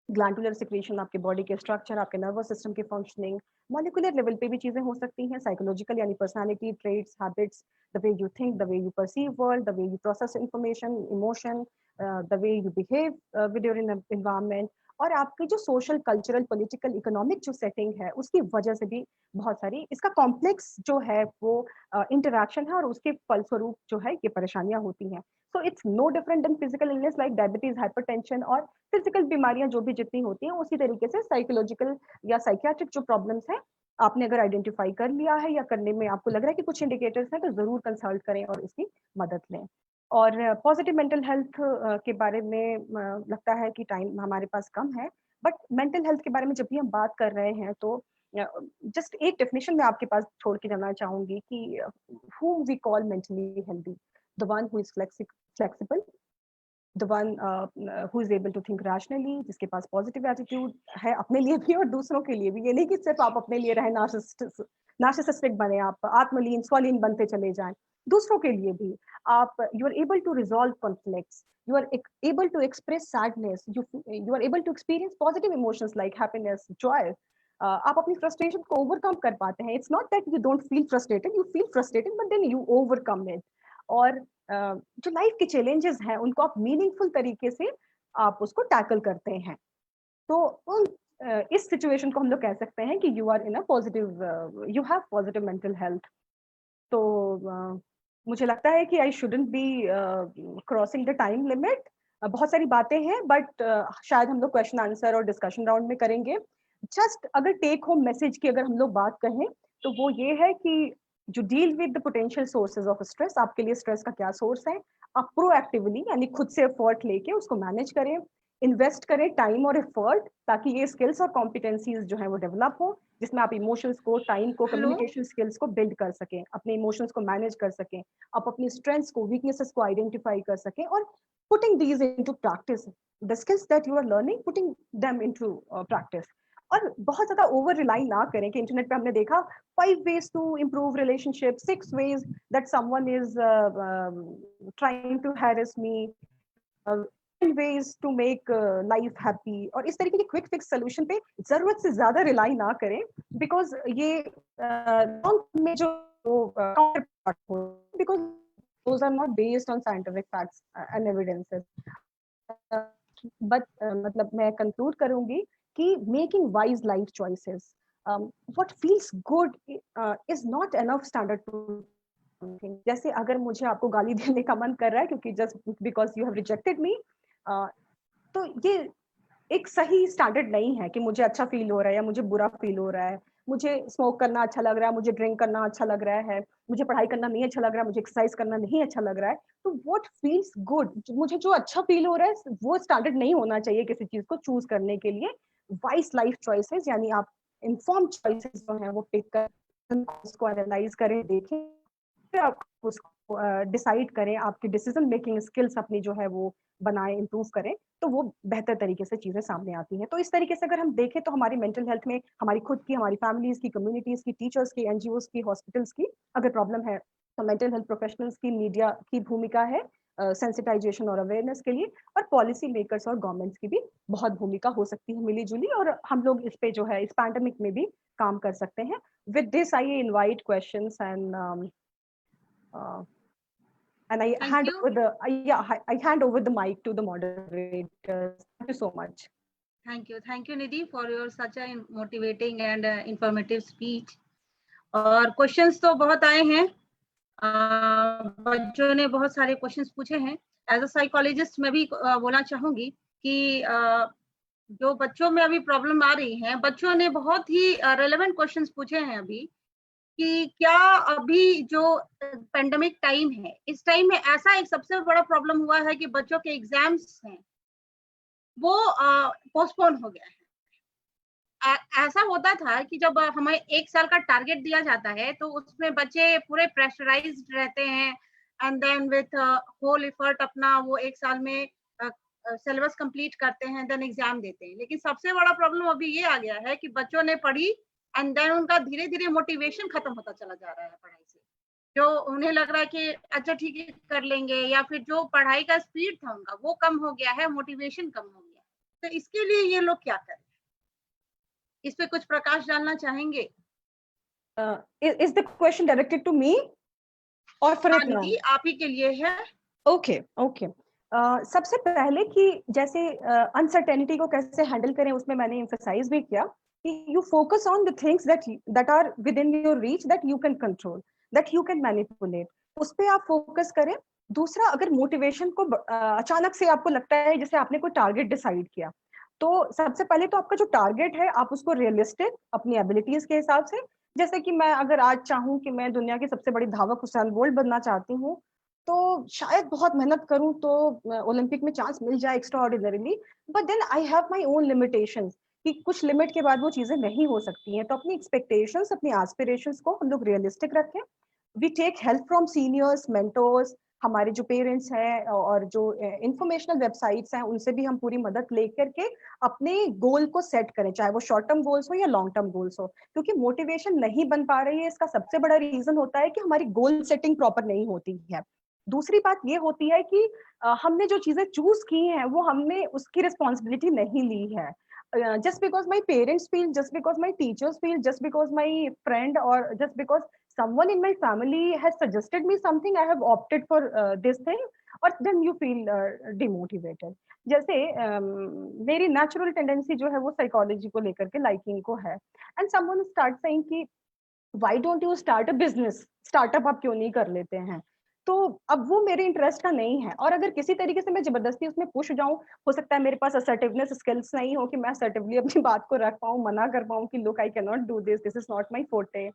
ग्लैंडुलर सिक्रेशन, आपके बॉडी के स्ट्रक्चर, आपके नर्वस सिस्टम की फंक्शनिंग, मॉलिक्यूलर लेवल पे भी चीजें हो सकती हैं, साइकोलॉजिकल यानी personality traits, habits, the way you think, the way you perceive world, the way you process information, emotion, the way you behave with your environment, और आपकी जो सोशल कल्चरल पॉलिटिकल इकोनॉमिक जो सेटिंग है उसकी वजह से भी बहुत सारी इसका कॉम्प्लेक्स जो है वो इंटरैक्शन है, और उसके फलस्वरूप जो है ये परेशानियां होती हैं। So it's no different than physical illness like diabetes, hypertension, और फिजिकल बीमारियां जो भी जितनी होती हैं उसी तरीके से साइकोलॉजिकल या साइकियाट्रिक जो प्रॉब्लम्स हैं, आपने अगर आइडेंटिफाई कर लिया है या करने में आपको लग रहा है कि कुछ इंडिकेटर्स हैं, तो जरूर कंसल्ट करें और इसकी मदद लें। और पॉजिटिव मेंटल हेल्थ के बारे में लगता है कि टाइम हमारे पास कम है, बट मेंटल हेल्थ के बारे में जब भी हम बात कर रहे हैं तो जस्ट एक डेफिनेशन मैं आपके पास छोड़ के जाना चाहूंगी कि who we call mentally healthy, the one who is flexible, the one who is able to think rationally, जिसके पास पॉजिटिव एटीट्यूड है अपने लिए भी और दूसरों के लिए भी। ये नहीं कि सिर्फ आप अपने लिए रहे नार्सिसिस्टिक बने, आप आत्मलीन स्वलीन बनते चले जाएं, दूसरों के लिए भी आप you are able to resolve conflicts, you are able to express sadness, you are able to experience positive emotions like happiness, joy, आप अपनी फ्रस्ट्रेशन को ओवरकम कर पाते हैं। It's not that you don't feel frustrated, you feel frustrated but then you overcome it. और जो life के challenges हैं उनको आप मीनिंगफुल तरीके से आप उसको टैकल करते हैं। तो इस सिचुएशन को हम लोग कह सकते हैं कि you are in a positive, you have positive mental health. तो मुझे लगता है कि I shouldn't be crossing the time limit. बहुत सारी बातें हैं बट शायद हम लोग क्वेश्चन आंसर और डिस्कशन राउंड में करेंगे। जस्ट अगर टेक होम मैसेज की अगर हम लोग बात कहें तो वो ये है कि जो deal with the potential sources of stress, आपके लिए स्ट्रेस का क्या सोर्स है, आप प्रोएक्टिवली यानी खुद से एफर्ट लेके उसको मैनेज करें, इन्वेस्ट करें टाइम और एफर्ट, ताकि ये स्किल्स और कॉम्पिटेंसीज जो है वो डेवलप हो, जिसमें आप इमोशंस को, टाइम को, कम्युनिकेशन स्किल्स को बिल्ड कर सकें, अपने इमोशंस को मैनेज कर सकें, आप अपनी स्ट्रेंथ्स को, वीकनेसेस को आइडेंटिफाई कर सकें, और putting these into practice, the skills that you are learning, putting them into practice. और बहुत ज्यादा ओवर रिलाई ना करें कि इंटरनेट पे हमने देखा 5 ways to improve relationship, 6 ways that someone is trying to harass me, ways to make life happy, और इस तरीके के क्विक फिक्स सोल्यूशन पे जरूरत से ज्यादा रिलाई ना करें, बिकॉज ये लॉन्ग में जो काउंटर हो, because those are not based on scientific facts and evidences. But मतलब मैं कंक्लूड करूंगी कि making wise life choices, what feels good is not enough standard to. जैसे अगर मुझे आपको गाली देने का मन कर रहा है क्योंकि just because you have rejected मी, तो ये एक सही स्टैंडर्ड नहीं है कि मुझे अच्छा फील हो रहा है या मुझे बुरा फील हो रहा है, मुझे स्मोक करना अच्छा लग रहा है, मुझे ड्रिंक करना अच्छा लग रहा है, मुझे पढ़ाई करना नहीं अच्छा लग रहा है, मुझे एक्सरसाइज करना नहीं अच्छा लग रहा है. तो व्हाट फील्स गुड, मुझे जो अच्छा फील हो रहा है वो स्टैंडर्ड नहीं होना चाहिए किसी चीज को चूज करने के लिए. वाइज लाइफ चॉइसेस यानी आप इन्फॉर्म्ड चॉइसेस जो है वो पिक कर उसको एनालाइज करें, देखें, फिर आप उसको डिसाइड करें, आपकी डिसीजन मेकिंग स्किल्स अपनी जो है वो बनाएं, इंप्रूव करें, तो वो बेहतर तरीके से चीजें सामने आती हैं. तो इस तरीके से अगर हम देखें तो हमारी मेंटल हेल्थ में हमारी खुद की, हमारी फैमिलीज की, कम्युनिटीज की, टीचर्स की, एनजीओज की, हॉस्पिटल्स की अगर प्रॉब्लम है तो मेंटल हेल्थ प्रोफेशनल्स की, मीडिया की भूमिका है सेंसिटाइजेशन और अवेयरनेस के लिए, और पॉलिसी मेकर्स और गवर्नमेंट्स की भी बहुत भूमिका हो सकती है मिली जुली, और हम लोग इस पे जो है इस पैंडेमिक में भी काम कर सकते हैं. With this I invite questions and I Thank hand you. over the I hand over the mic to the moderators. Thank you so much. Thank you, Nidhi, for your such a motivating and informative speech. और questions तो बहुत आए हैं, बच्चों ने बहुत सारे questions पूछे हैं. एज अ साइकोलॉजिस्ट मैं भी बोलना चाहूंगी कि जो बच्चों में अभी प्रॉब्लम आ रही है, बच्चों ने बहुत ही रेलेवेंट क्वेश्चंस पूछे हैं अभी कि क्या अभी जो पेंडेमिक टाइम है, इस टाइम में ऐसा एक सबसे बड़ा प्रॉब्लम हुआ है कि बच्चों के एग्जाम्स हैं वो पोस्टपोन हो गया है. ऐसा होता था कि जब हमें 1 साल का टारगेट दिया जाता है तो उसमें बच्चे पूरे प्रेशराइज्ड रहते हैं and then with whole effort अपना वो 1 साल में सिलेबस कंप्लीट करते हैं, देन एग्जाम देते हैं. लेकिन सबसे बड़ा प्रॉब्लम अभी ये आ गया है कि बच्चों ने पढ़ी एंड देन उनका धीरे धीरे मोटिवेशन खत्म होता चला जा रहा है पढ़ाई से. जो उन्हें लग रहा है कि अच्छा ठीक है कर लेंगे, या फिर जो पढ़ाई का स्पीड था उनका वो कम हो गया है, मोटिवेशन कम हो गया. तो इसके लिए ये लोग क्या करें, इस पे कुछ प्रकाश डालना चाहेंगे? Is the question directed to me or Faratna? निधि आप ही के लिए है. Okay. सबसे पहले कि जैसे अनसर्टेनिटी को कैसे हैंडल करें उसमें मैंने एम्फसाइज भी किया कि you focus on the things that are within your reach, that you can control, that you can manipulate, उस पे आप फोकस करें. दूसरा, अगर मोटिवेशन को अचानक से आपको लगता है जैसे आपने कोई टारगेट डिसाइड किया, तो सबसे पहले तो आपका जो टारगेट है आप उसको रियलिस्टिक अपनी एबिलिटीज के हिसाब से, जैसे कि मैं अगर आज चाहूँ कि मैं दुनिया की सबसे बड़ी धावक हुसैन बोल्ट बनना चाहती हूँ, तो शायद बहुत मेहनत करूं तो ओलंपिक में चांस मिल जाए extraordinarily, but then I have my own limitations कि कुछ लिमिट के बाद वो चीजें नहीं हो सकती हैं. तो अपनी एक्सपेक्टेशंस, अपनी एस्पिरेशंस को हम लोग रियलिस्टिक रखें. We take help from seniors, mentors, हमारे जो पेरेंट्स हैं और जो इंफॉर्मेशनल वेबसाइट्स हैं उनसे भी हम पूरी मदद लेकर के अपने गोल को सेट करें, चाहे वो शॉर्ट टर्म गोल्स हो या लॉन्ग टर्म गोल्स हो. क्योंकि मोटिवेशन नहीं बन पा रही है इसका सबसे बड़ा रीजन होता है कि हमारी गोल सेटिंग प्रॉपर नहीं होती है. दूसरी बात ये होती है कि हमने जो चीजें चूज की हैं वो हमने उसकी रिस्पॉन्सिबिलिटी नहीं ली है. just because my parents feel, just because my teachers feel, just because my friend, or just because someone in my family has suggested me something, I have opted for this thing, or then you feel demotivated. जैसे मेरी natural tendency जो है वो psychology को लेकर के liking को है, एंड समवन स्टार्ट सेइंग कि why don't you start a business, startup आप क्यों नहीं कर लेते हैं. तो अब वो मेरे इंटरेस्ट का नहीं है, और अगर किसी तरीके से मैं जबरदस्ती उसमें पुश जाऊं, हो सकता है मेरे पास असर्टिवनेस स्किल्स नहीं हो कि मैं असर्टिवली अपनी बात को रख पाऊं, मना कर पाऊं कि look I can not do this, this is not my forte.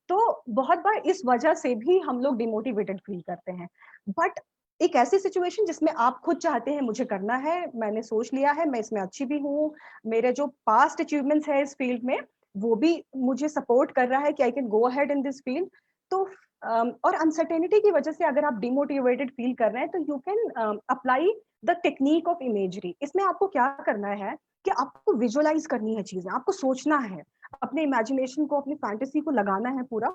तो बहुत बार इस वजह से भी हम लोग डिमोटिवेटेड फील करते हैं. बट एक ऐसी सिचुएशन जिसमें आप खुद चाहते हैं मुझे करना है, मैंने सोच लिया है, मैं इसमें अच्छी भी हूँ, मेरे जो पास्ट अचीवमेंट्स है इस फील्ड में वो भी मुझे सपोर्ट कर रहा है कि I can go ahead in this field. तो और अनसर्टेनिटी की वजह से अगर आप डिमोटिवेटेड फील कर रहे हैं तो you can apply the technique of imagery. इसमें आपको क्या करना है कि आपको विजुअलाइज करनी है चीजें, आपको सोचना है, अपने इमेजिनेशन को, अपनी फैंटेसी को लगाना है पूरा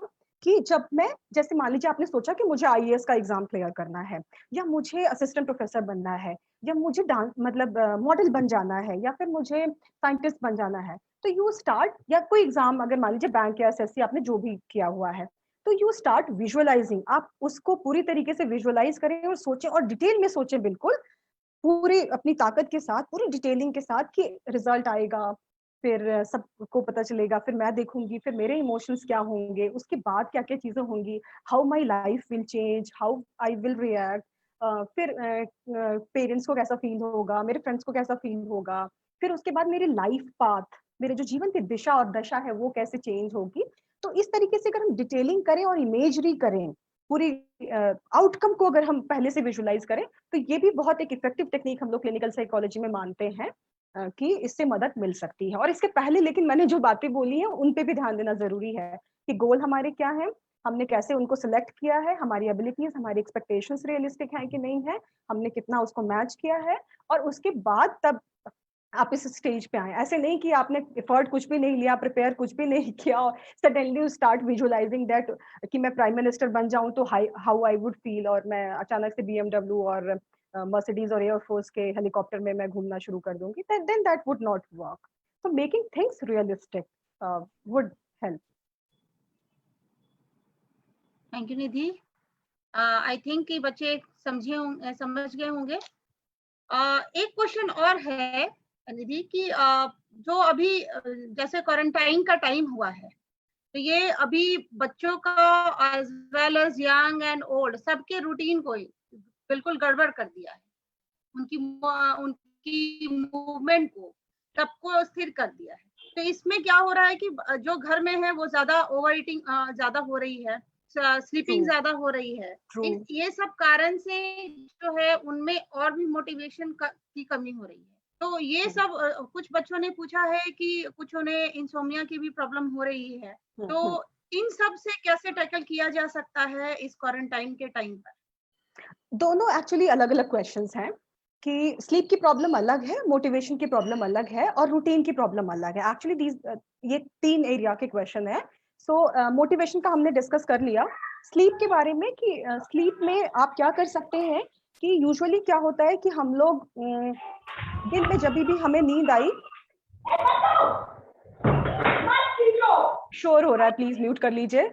कि जब मैं, जैसे मान लीजिए आपने सोचा कि मुझे आईएएस का एग्जाम क्लियर करना है, या मुझे असिस्टेंट प्रोफेसर बनना है, या मुझे डांस मतलब मॉडल बन जाना है, या फिर मुझे साइंटिस्ट बन जाना है, तो यू स्टार्ट, या कोई एग्जाम अगर मान लीजिए बैंक या एसएससी आपने जो भी किया हुआ है, तो यू स्टार्ट विजुअलाइजिंग, आप उसको पूरी तरीके से विजुअलाइज करें और सोचें, और डिटेल में सोचें, बिल्कुल पूरी अपनी ताकत के साथ, पूरी डिटेलिंग के साथ कि रिजल्ट आएगा, फिर सबको पता चलेगा, फिर मैं देखूंगी, फिर मेरे इमोशंस क्या होंगे, उसके बाद क्या क्या चीजें होंगी, how my life will change, how I will react, फिर पेरेंट्स को कैसा फील होगा, मेरे फ्रेंड्स को कैसा फील होगा, फिर उसके बाद मेरी लाइफ पाथ, मेरे जो जीवन की दिशा और दशा है वो कैसे चेंज होगी। तो इस तरीके से अगर हम डिटेलिंग करें और इमेजरी करें, पूरी आउटकम को अगर हम पहले से विजुलाइज करें, तो ये भी बहुत एक इफेक्टिव टेक्निक हम लोग क्लिनिकल साइकोलॉजी में मानते हैं कि इससे मदद मिल सकती है। और इसके पहले लेकिन मैंने जो बातें बोली हैं उन पे भी ध्यान देना जरूरी है कि गोल हमारे क्या है, हमने कैसे उनको सिलेक्ट किया है, हमारी एबिलिटीज, हमारी एक्सपेक्टेशंस रियलिस्टिक है कि नहीं है, हमने कितना उसको मैच किया है, और उसके बाद तब आप इस स्टेज पे आए। ऐसे नहीं कि आपने एफर्ट कुछ भी नहीं लिया, प्रिपेयर कुछ भी नहीं किया और suddenly you start visualising that कि मैं प्राइम मिनिस्टर बन जाऊं तो हाउ आई वुड फील, और मैं अचानक से बीएमडब्ल्यू और मर्सिडीज और एयरफोर्स के हेलीकॉप्टर में मैं घूमना शुरू कर दूंगी, then that would not work. So making things realistic would help. Thank you Nidhi. I think कि बच्चे समझ गए होंगे। एक क्वेश्चन और है निधि कि जो अभी जैसे क्वारंटाइन का टाइम हुआ है, तो ये अभी बच्चों का as well as young and old सबके रूटीन को बिल्कुल गड़बड़ कर दिया है, उनकी मूवमेंट को सबको स्थिर कर दिया है। तो इसमें क्या हो रहा है कि जो घर में है वो ज्यादा ओवर ईटिंग ज्यादा हो रही है, स्लीपिंग ज्यादा हो रही है। ये सब कारण से जो है उनमें और भी मोटिवेशन की कमी हो रही है। तो ये सब कुछ बच्चों ने पूछा है कि कुछ उन्हें इंसोम्निया की भी प्रॉब्लम हो रही है। तो इन सब से कैसे टैकल किया जा सकता है इस क्वारंटाइन के टाइम पर? दोनों एक्चुअली अलग अलग क्वेश्चंस हैं कि स्लीप की प्रॉब्लम अलग है, मोटिवेशन की प्रॉब्लम अलग है, और रूटीन की प्रॉब्लम अलग है। एक्चुअली ये 3 एरिया के क्वेश्चन है। सो मोटिवेशन का हमने डिस्कस कर लिया। स्लीप के बारे में कि स्लीप में आप क्या कर सकते हैं कि यूजुअली क्या होता है कि हम लोग दिन में जब भी हमें नींद आई, शोर हो रहा है, प्लीज म्यूट कर लीजिए।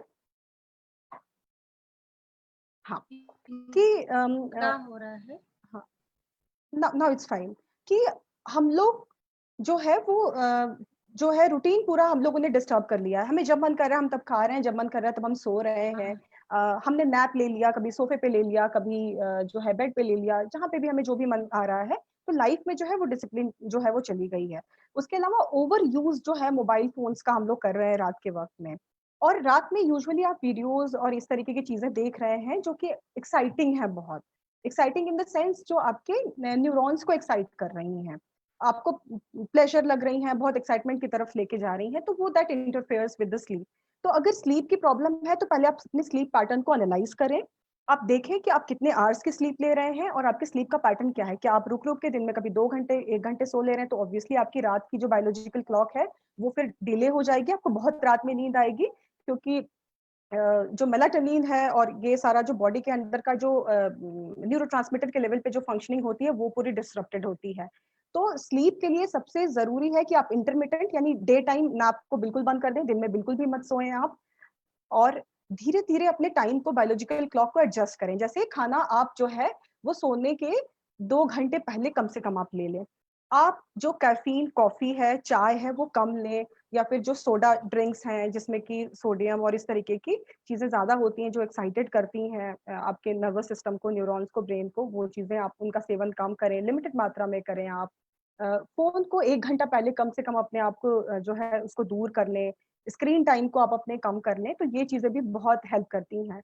हाँ, कि क्या हो रहा है? हाँ, नाउ इट्स फाइन कि हम लोग जो है वो जो है रूटीन पूरा हम लोगों ने डिस्टर्ब कर लिया है। हमें जब मन कर रहा है हम तब खा रहे हैं, जब मन कर रहा है तब हम सो रहे हैं। हमने नैप ले लिया, कभी सोफे पे ले लिया, कभी जो है बेड पे ले लिया, जहाँ पे भी हमें जो भी मन आ रहा है। तो लाइफ में जो है वो डिसिप्लिन जो है वो चली गई है। उसके अलावा ओवर यूज जो है मोबाइल फोन्स का हम लोग कर रहे हैं रात के वक्त में। और रात में यूजुअली आप वीडियोस और इस तरीके की चीजें देख रहे हैं जो कि एक्साइटिंग है, बहुत एक्साइटिंग इन द सेंस जो आपके न्यूरॉन्स को एक्साइट कर रही हैं, आपको प्लेजर लग रही हैं, बहुत एक्साइटमेंट की तरफ लेके जा रही हैं, तो वो that interferes with the sleep. तो अगर स्लीप की प्रॉब्लम है तो पहले आप अपने स्लीप पैटर्न को एनालाइज करें। आप देखें कि आप कितने आवर्स की स्लीप ले रहे हैं और आपके स्लीप का पैटर्न क्या है। क्या आप रुक रुक के दिन में कभी 2 घंटे 1 घंटे सो ले रहे हैं, तो ऑब्वियसली आपकी रात की जो बायोलॉजिकल क्लॉक है वो फिर डिले हो जाएगी, आपको बहुत रात में नींद आएगी, क्योंकि जो मेलाटोनिन है और ये सारा जो बॉडी के अंदर का जो न्यूरोट्रांसमीटर के लेवल पे जो फंक्शनिंग होती है वो पूरी डिसरप्टेड होती है। तो स्लीप के लिए सबसे जरूरी है कि आप इंटरमिटेंट यानी डे टाइम नैप को बिल्कुल बंद कर दें, दिन में बिल्कुल भी मत सोएं आप, और धीरे धीरे अपने टाइम को बायोलॉजिकल क्लॉक को एडजस्ट करें। जैसे खाना आप जो है वो सोने के 2 घंटे पहले कम से कम आप ले लें। आप जो कैफीन कॉफी है, चाय है, वो कम लें, या फिर जो सोडा ड्रिंक्स हैं जिसमें कि सोडियम और इस तरीके की चीजें ज्यादा होती हैं जो एक्साइटेड करती हैं आपके नर्वस सिस्टम को, न्यूरॉन्स को, ब्रेन को, वो चीजें आप उनका सेवन कम करें, लिमिटेड मात्रा में करें। आप फोन को 1 घंटा पहले कम से कम अपने आप को जो है उसको दूर कर लें, स्क्रीन टाइम को आप अपने कम कर लें, तो ये चीजें भी बहुत हेल्प करती हैं।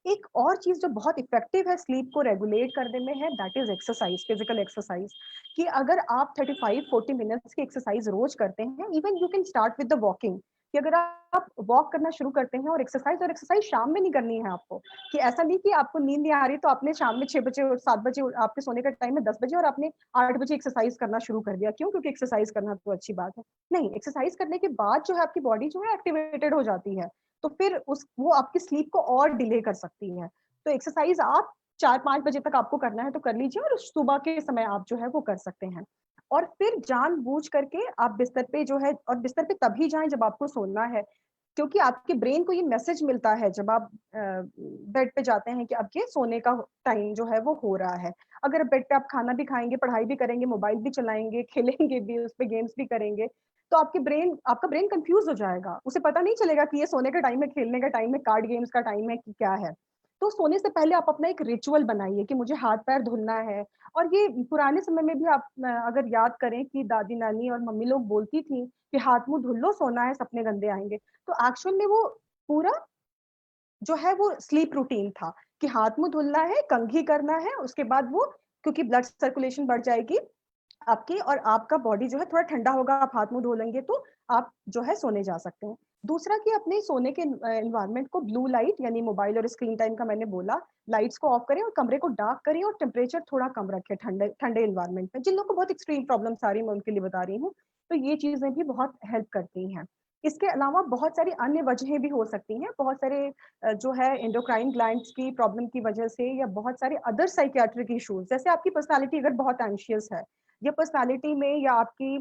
एक और चीज जो बहुत इफेक्टिव है स्लीप को रेगुलेट करने में है, that is exercise, physical exercise. कि अगर आप 35-40 मिनट्स की एक्सरसाइज रोज करते हैं, even you can start with the walking, कि अगर आप वॉक करना शुरू करते हैं, और एक्सरसाइज शाम में नहीं करनी है आपको, कि ऐसा नहीं कि आपको नींद नहीं आ रही तो आपने शाम में 6 बजे और 7 बजे आपके सोने का टाइम है 10 बजे और आपने 8 बजे एक्सरसाइज करना शुरू कर दिया। क्यों? क्योंकि एक्सरसाइज करना तो अच्छी बात है। नहीं, एक्सरसाइज करने के बाद जो है आपकी बॉडी जो है एक्टिवेटेड हो जाती है, तो फिर वो आपकी स्लीप को और डिले कर सकती है। तो एक्सरसाइज आप 4-5 बजे तक आपको करना है तो कर लीजिए, और सुबह के समय आप जो है वो कर सकते हैं। और फिर जानबूझ करके आप बिस्तर पे जो है, और बिस्तर पे तभी जाएं जब आपको सोना है, क्योंकि आपके ब्रेन को ये मैसेज मिलता है जब आप बेड पे जाते हैं कि आपके सोने का टाइम जो है वो हो रहा है। अगर बेड पे आप खाना भी खाएंगे, पढ़ाई भी करेंगे, मोबाइल भी चलाएंगे, खेलेंगे भी, उस पे गेम्स भी करेंगे, तो आपका ब्रेन कंफ्यूज हो जाएगा, उसे पता नहीं चलेगा कि ये सोने का टाइम है, खेलने का टाइम है, कार्ड गेम्स का टाइम है कि क्या है। तो सोने से पहले आप अपना एक रिचुअल बनाइए कि मुझे हाथ पैर धुलना है। और ये पुराने समय में भी आप अगर याद करें कि दादी नानी और मम्मी लोग बोलती थी कि हाथ मुंह धुल लो, सोना है, सपने गंदे आएंगे। तो एक्चुअल में वो पूरा जो है वो स्लीप रूटीन था कि हाथ मुंह धुलना है, कंघी करना है, उसके बाद वो, क्योंकि ब्लड सर्कुलेशन बढ़ जाएगी आपकी, और आपका बॉडी जो है थोड़ा ठंडा होगा, आप हाथ मुंह धो लेंगे तो आप जो है सोने जा सकते हैं। दूसरा कि अपने सोने के एनवायरनमेंट को ब्लू लाइट यानी मोबाइल और स्क्रीन टाइम का मैंने बोला, लाइट्स को ऑफ करें और कमरे को डार्क करें, और टेम्परेचर थोड़ा कम रखें ठंडे ठंडे एनवायरनमेंट में। जिन लोगों को बहुत एक्सट्रीम प्रॉब्लम आ रही है मैं उनके लिए बता रही हूँ, तो ये चीजें भी बहुत हेल्प करती हैं। इसके अलावा बहुत सारी अन्य वजहें भी हो सकती हैं, बहुत सारे जो है एंडोक्राइन ग्लैंड्स की प्रॉब्लम की वजह से, या बहुत सारे अदर साइकियाट्रिक इश्यूज, जैसे आपकी पर्सनालिटी अगर बहुत एंशियस है, या पर्सनालिटी में या आपकी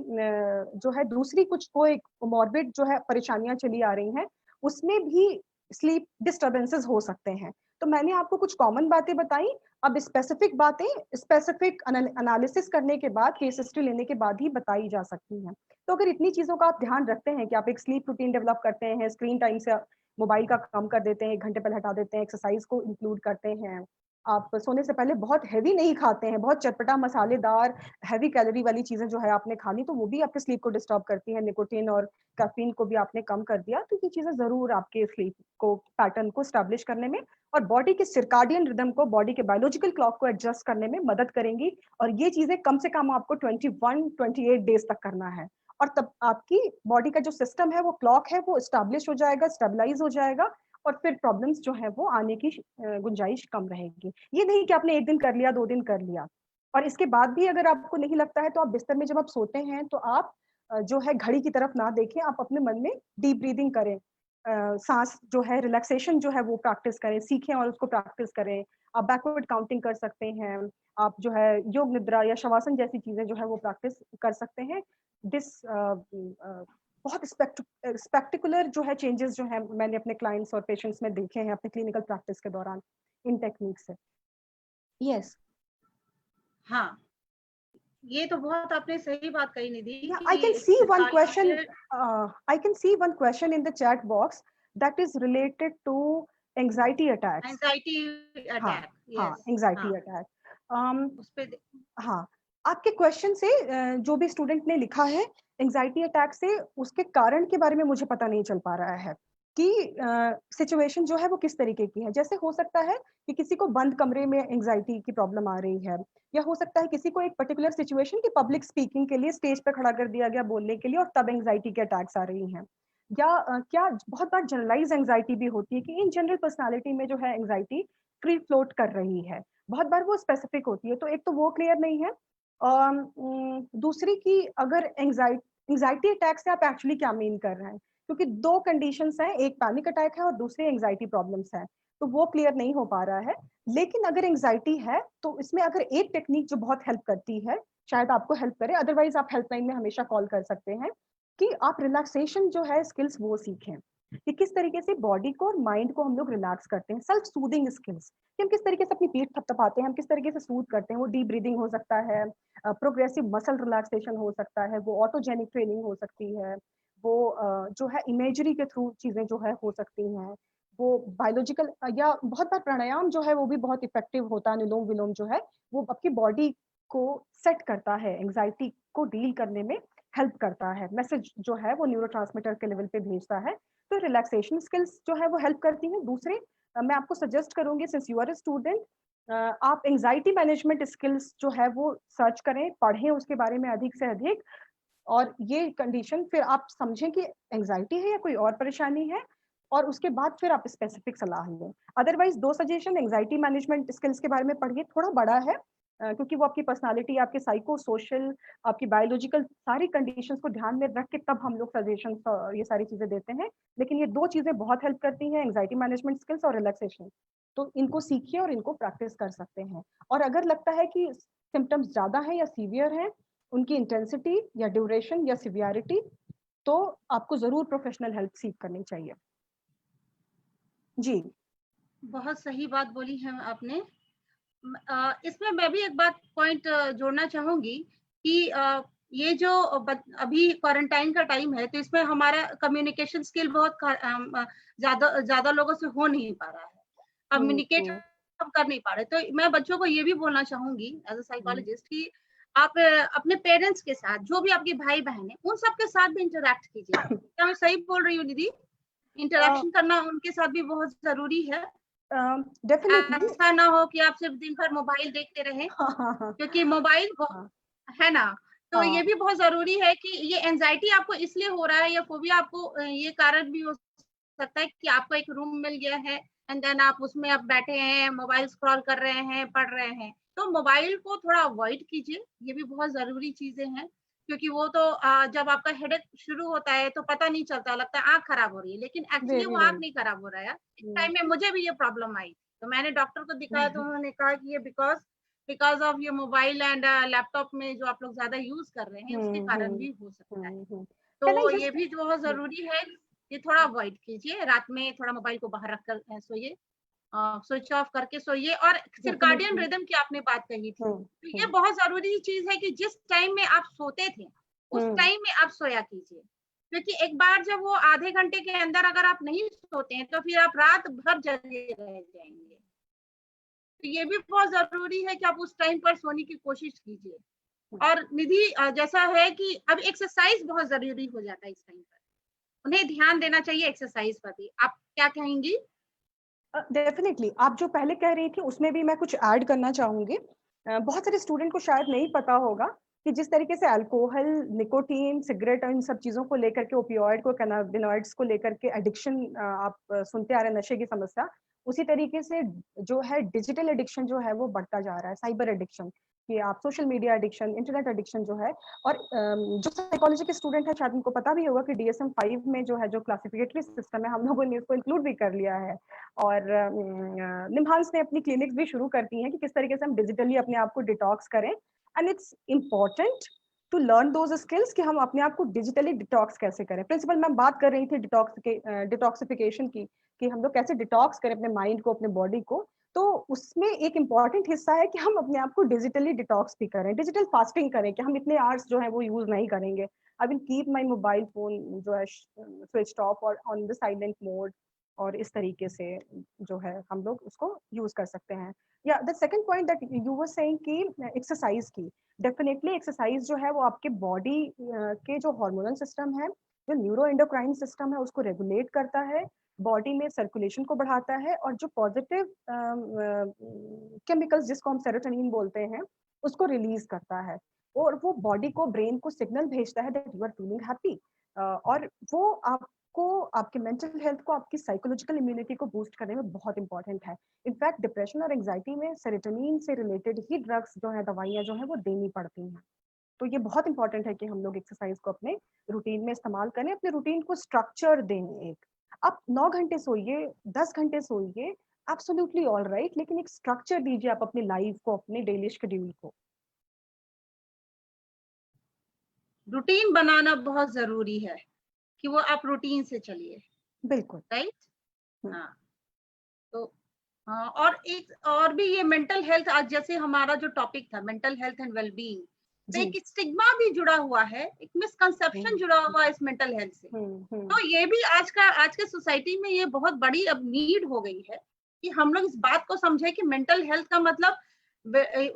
जो है दूसरी कुछ कोई मॉर्बिड जो है परेशानियां चली आ रही हैं, उसमें भी स्लीप डिस्टर्बेंसेस हो सकते हैं। तो मैंने आपको कुछ कॉमन बातें बताई, अब स्पेसिफिक बातें स्पेसिफिक एनालिसिस करने के बाद, केस हिस्ट्री लेने के बाद ही बताई जा सकती हैं। तो अगर इतनी चीजों का आप ध्यान रखते हैं कि आप एक स्लीप रूटीन डेवलप करते हैं, स्क्रीन टाइम से मोबाइल का कम कर देते हैं, 1 घंटे पहले हटा देते हैं, एक्सरसाइज को इंक्लूड करते हैं, आप सोने से पहले बहुत हैवी नहीं खाते हैं, बहुत चटपटा मसालेदार हैवी कैलोरी वाली चीजें जो है आपने खा ली तो वो भी आपके स्लीप को डिस्टर्ब करती है, निकोटीन और कैफीन को भी आपने कम कर दिया, तो ये चीजें जरूर आपके स्लीप को पैटर्न को स्टैब्लिश करने में और बॉडी के सिरकाडियन रिदम को, बॉडी के बायोलॉजिकल क्लॉक को एडजस्ट करने में मदद करेंगी। और ये चीजें कम से कम आपको 21-28 डेज तक करना है, और तब आपकी बॉडी का जो सिस्टम है, वो क्लॉक है, वो स्टैब्लिश हो जाएगा, स्टेबलाइज हो जाएगा, और फिर प्रॉब्लम्स जो है वो आने की गुंजाइश कम रहेगी। ये नहीं कि आपने 1 दिन कर लिया, 2 दिन कर लिया। और इसके बाद भी अगर आपको नहीं लगता है तो आप बिस्तर में जब आप सोते हैं तो आप जो है घड़ी की तरफ ना देखें, आप अपने मन में डीप ब्रीदिंग करें, सांस जो है रिलैक्सेशन जो है वो प्रैक्टिस करें, सीखें और उसको प्रैक्टिस करें। आप बैकवर्ड काउंटिंग कर सकते हैं, आप जो है योग निद्रा या शवासन जैसी चीजें जो है वो प्रैक्टिस कर सकते हैं। दिस बहुत स्पेक्टिकुलर जो है चेंजेस जो है मैंने अपने क्लाइंट्स और पेशेंट्स में देखे हैं अपने क्लिनिकल प्रैक्टिस के दौरान इन टेक्निक से। यस, हाँ, ये तो बहुत आपने सही बात कही निधि। I can see one question. I can see one question in the chat box that is related to anxiety attacks. Anxiety attack, हाँ, anxiety attack. उस पे हाँ, आपके क्वेश्चन से जो भी स्टूडेंट ने लिखा है एंजाइटी अटैक से, उसके कारण के बारे में मुझे पता नहीं चल पा रहा है कि सिचुएशन जो है वो किस तरीके की है। जैसे हो सकता है कि किसी को बंद कमरे में एंजाइटी की प्रॉब्लम आ रही है, या हो सकता है किसी को एक पर्टिकुलर सिचुएशन की पब्लिक स्पीकिंग के लिए स्टेज पर खड़ा कर दिया गया बोलने के लिए, और तब एंजाइटी के अटैक्स आ रही हैं। या क्या बहुत बार जनरलाइज एंजाइटी भी होती है कि इन जनरल पर्सनालिटी में जो है एंजाइटी फ्री फ्लोट कर रही है, बहुत बार वो स्पेसिफिक होती है। तो एक तो वो क्लियर नहीं है। दूसरी की अगर एंजाइटी अटैक से आप एक्चुअली क्या मीन कर रहे हैं, क्योंकि 2 कंडीशंस हैं, एक पैनिक अटैक है और दूसरी एंजाइटी प्रॉब्लम्स है, तो वो क्लियर नहीं हो पा रहा है। लेकिन अगर एंजाइटी है तो इसमें अगर एक टेक्निक जो बहुत हेल्प करती है, शायद आपको हेल्प करे, अदरवाइज आप हेल्पलाइन में हमेशा कॉल कर सकते हैं, कि आप रिलैक्सेशन जो है स्किल्स वो सीखें कि किस तरीके से बॉडी को और माइंड को हम लोग रिलैक्स करते हैं, सेल्फ सूदिंग स्किल्स, कि हम किस तरीके से अपनी पीठ थपथपाते हैं, हम किस तरीके से सूद करते हैं। वो डीप ब्रीदिंग हो सकता है, प्रोग्रेसिव मसल रिलैक्सेशन हो सकता है, वो ऑटोजेनिक ट्रेनिंग हो सकती है, वो जो है इमेजरी के थ्रू चीजें जो है हो सकती हैं, वो बायोलॉजिकल, या बहुत बार प्राणायाम जो है वो भी बहुत इफेक्टिव होता है। अनुलोम विलोम जो है वो आपकी बॉडी को सेट करता है, एंजाइटी को डील करने में हेल्प करता है, मैसेज जो है वो न्यूरोट्रांसमीटर के लेवल पे भेजता है। तो रिलैक्सेशन स्किल्स जो है वो हेल्प करती हैं। दूसरे मैं आपको सजेस्ट करूंगी, since you are a student, आप एंजाइटी मैनेजमेंट स्किल्स जो है वो सर्च करें, पढ़ें उसके बारे में अधिक से अधिक, और ये कंडीशन फिर आप समझें कि एंजाइटी है या कोई और परेशानी है, और उसके बाद फिर आप स्पेसिफिक सलाह लें। Otherwise 2 suggestion, anxiety management skills के बारे में पढ़िए, थोड़ा बड़ा है, क्योंकि वो आपकी पर्सनालिटी, आपके साइको सोशल, आपकी बायोलॉजिकल सारी कंडीशंस को ध्यान में रख के तब हम लोग सजेशंस ये सारी चीजें देते हैं। लेकिन ये 2 चीजें बहुत हेल्प करती हैं, एंजाइटी मैनेजमेंट स्किल्स और रिलैक्सेशन। तो इनको सीखिए और इनको प्रैक्टिस कर सकते हैं। और अगर लगता है कि सिम्टम्स ज्यादा हैं या सीवियर हैं, उनकी इंटेंसिटी या ड्यूरेशन या सिवियरिटी, तो आपको जरूर प्रोफेशनल हेल्प सीख करनी चाहिए। जी, बहुत सही बात बोली है आपने। इसमें मैं भी एक बात पॉइंट जोड़ना चाहूंगी कि ये जो अभी क्वारंटाइन का टाइम है, तो इसमें हमारा कम्युनिकेशन स्किल बहुत ज्यादा लोगों से हो नहीं पा रहा है, कम्युनिकेट हम कर नहीं पा रहे। तो मैं बच्चों को ये भी बोलना चाहूंगी एज अ साइकोलॉजिस्ट कि आप अपने पेरेंट्स के साथ, जो भी आपके भाई बहन है, उन सबके साथ भी इंटरेक्ट कीजिए। क्या मैं सही बोल रही हूँ दीदी? इंटरेक्शन करना उनके साथ भी बहुत जरूरी है। डेफिनेटली। ऐसा ना हो कि आप सिर्फ दिन भर मोबाइल देखते रहें, क्योंकि मोबाइल है ना, तो ये भी बहुत जरूरी है कि ये एंजाइटी आपको इसलिए हो रहा है या फोबिया आपको ये कारण भी हो सकता है कि आपको एक रूम मिल गया है एंड देन आप उसमें आप बैठे हैं, मोबाइल स्क्रॉल कर रहे हैं, पढ़ रहे हैं। तो मोबाइल को थोड़ा अवॉइड कीजिए, ये भी बहुत जरूरी चीजें हैं। क्योंकि वो तो जब आपका हेडेक शुरू होता है तो पता नहीं चलता, लगता है आंख खराब हो रही है, लेकिन एक्चुअली वो आंख नहीं खराब हो रहा है। इस टाइम में मुझे भी ये प्रॉब्लम आई, तो मैंने डॉक्टर को दिखाया, तो उन्होंने कहा कि ये बिकॉज ऑफ ये मोबाइल एंड लैपटॉप में जो आप लोग ज्यादा यूज कर रहे हैं, उसके कारण भी हो सकता है। तो ये भी जो बहुत जरूरी है, ये थोड़ा अवॉइड कीजिए। रात में थोड़ा मोबाइल को बाहर रखकर सोइए, स्विच ऑफ करके सोइए। और सर्काडियन रिदम की आपने बात कही थी, तो ये बहुत जरूरी चीज है कि जिस टाइम में आप सोते थे, उस टाइम में आप सोया कीजिए। क्योंकि एक बार जब वो आधे घंटे के अंदर अगर आप नहीं सोते हैं, तो फिर आप रात भर जगे रह जाएंगे। तो ये भी बहुत जरूरी है कि आप उस टाइम पर सोने की कोशिश कीजिए। और निधि, जैसा है कि अब एक्सरसाइज बहुत जरूरी हो जाता है इस टाइम पर, उन्हें ध्यान देना चाहिए एक्सरसाइज पर भी। आप क्या कहेंगी? डेफिनेटली, आप जो पहले कह रही थी उसमें भी मैं कुछ ऐड करना चाहूंगी। बहुत सारे स्टूडेंट को शायद नहीं पता होगा कि जिस तरीके से अल्कोहल, निकोटीन, सिगरेट और इन सब चीजों को लेकर के, ओपियोइड को, कैनाबिनॉइड्स को लेकर के एडिक्शन आप सुनते आ रहे हैं, नशे की समस्या, उसी तरीके से जो है डिजिटल एडिक्शन जो है वो बढ़ता जा रहा है, साइबर एडिक्शन, कि आप social media addiction, internet addiction जो है। और जो साइकोलॉजी के स्टूडेंट है शायद उनको पता भी होगा कि DSM-5 में जो है, जो क्लासिफिकेटरी सिस्टम है, हम लोगों ने इसको इंक्लूड भी कर लिया है। और निम्हांस ने अपनी क्लिनिक्स भी शुरू करती हैं कि किस तरीके से हम डिजिटली अपने आप को डिटॉक्स करें। And it's important to learn those skills कि हम अपने आप को डिजिटली डिटॉक्स कैसे करें। प्रिंसिपल मैम बात कर रही थी डिटॉक्सिफिकेशन की, कि हम लोग कैसे डिटॉक्स करें अपने माइंड को, अपने बॉडी को। तो उसमें एक इम्पॉर्टेंट हिस्सा है कि हम अपने आप को डिजिटली डिटॉक्स भी करें, डिजिटल फास्टिंग करें, कि हम इतने आवर्स जो है वो यूज नहीं करेंगे। I will keep my mobile phone जो है स्विच ऑफ और ऑन द साइलेंट मोड, और इस तरीके से जो है हम लोग उसको यूज कर सकते हैं। या the second point that you were saying कि एक्सरसाइज की, डेफिनेटली एक्सरसाइज जो है वो आपके बॉडी के जो हार्मोनल सिस्टम है, जो न्यूरो एंडोक्राइन सिस्टम है, उसको रेगुलेट करता है, बॉडी में सर्कुलेशन को बढ़ाता है, और जो पॉजिटिव केमिकल्स जिसको हम सेरोटोनिन बोलते हैं, उसको रिलीज करता है। और वो बॉडी को, ब्रेन को सिग्नल भेजता है that you are feeling happy. और वो आपको, आपके मेंटल हेल्थ को, आपकी साइकोलॉजिकल इम्यूनिटी को बूस्ट करने में बहुत इंपॉर्टेंट है। इनफैक्ट डिप्रेशन और एंजाइटी में सेरोटोनिन से रिलेटेड ही ड्रग्स जो है, दवाइयाँ जो है वो देनी पड़ती हैं। तो ये बहुत इंपॉर्टेंट है कि हम लोग एक्सरसाइज को अपने रूटीन में इस्तेमाल करें, अपने रूटीन को स्ट्रक्चर दें। एक आप 9 घंटे सोइए, 10 घंटे सोइए, एब्सोल्युटली ऑल राइट, लेकिन एक स्ट्रक्चर दीजिए आप अपनी लाइफ को, अपने डेली शेड्यूल को। रूटीन बनाना बहुत जरूरी है कि वो आप रूटीन से चलिए। बिल्कुल राइट। हाँ, तो और एक और भी ये मेंटल हेल्थ, आज जैसे हमारा जो टॉपिक था मेंटल हेल्थ एंड वेलबींग, तो एक स्टिग्मा भी जुड़ा हुआ है, एक मिसकंसेप्शन जुड़ा हुआ है इस मेंटल हेल्थ से। तो ये भी आज के सोसाइटी में ये बहुत बड़ी अब नीड हो गई है कि हम लोग इस बात को समझे कि मेंटल हेल्थ का मतलब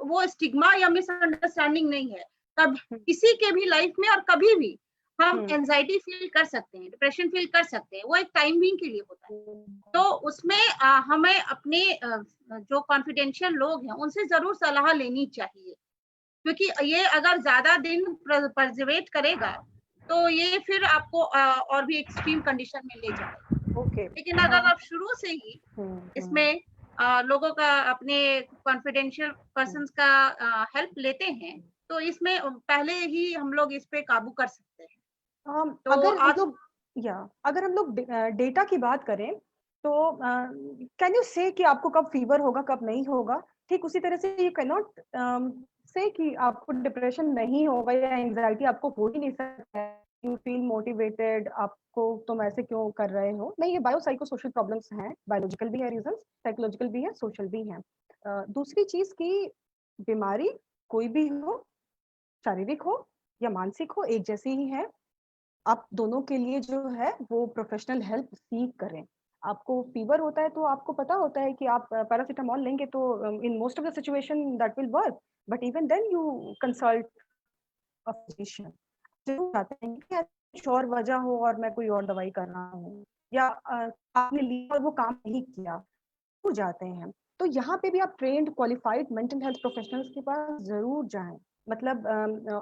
वो स्टिग्मा या मिसअंडरस्टैंडिंग नहीं है। तब किसी के भी लाइफ में और कभी भी हम एंजाइटी फील कर सकते हैं, डिप्रेशन फील कर सकते हैं, वो एक टाइम बीइंग के लिए होता है। तो उसमें हमें अपने जो कॉन्फिडेंशियल लोग हैं उनसे जरूर सलाह लेनी चाहिए, क्योंकि ये अगर ज्यादा दिन परसिवेट करेगा तो ये फिर आपको और भी एक्सट्रीम कंडीशन में ले जाएगा। लेकिन अगर आप शुरू से ही इसमें लोगों का, अपने कॉन्फिडेंशियल पर्संस का हेल्प लेते हैं, तो इसमें पहले ही हम लोग इस पे काबू कर सकते हैं। तो अगर हम लोग डेटा की बात करें तो कैन यू से कि आपको कब फीवर होगा कब नहीं होगा, ठीक उसी तरह से यू कैन नॉट से कि आपको डिप्रेशन नहीं होगा या एंजाइटी आपको हो ही नहीं सकता है, यू फील मोटिवेटेड, आपको तुम ऐसे क्यों कर रहे हो। नहीं, ये बायो साइको सोशल प्रॉब्लम्स हैं, बायोलॉजिकल भी है रीजन, साइकोलॉजिकल भी है, सोशल भी है। दूसरी चीज की बीमारी कोई भी हो, शारीरिक हो या मानसिक हो, एक जैसी ही है। आप दोनों के लिए जो है वो प्रोफेशनल हेल्प सीख करें। आपको फीवर होता है तो आपको पता होता है कि आप पैरासिटामोल लेंगे तो in most of the situation that will work, but even then you consult a physician. जरूर चाहते हैं कि कुछ और वजह हो और मैं कोई और दवाई कर रहा हूँ, या आपने लिया और वो काम नहीं किया, हो जाते हैं। तो यहाँ पे भी आप trend qualified mental health professionals के पास जरूर जाएं। मतलब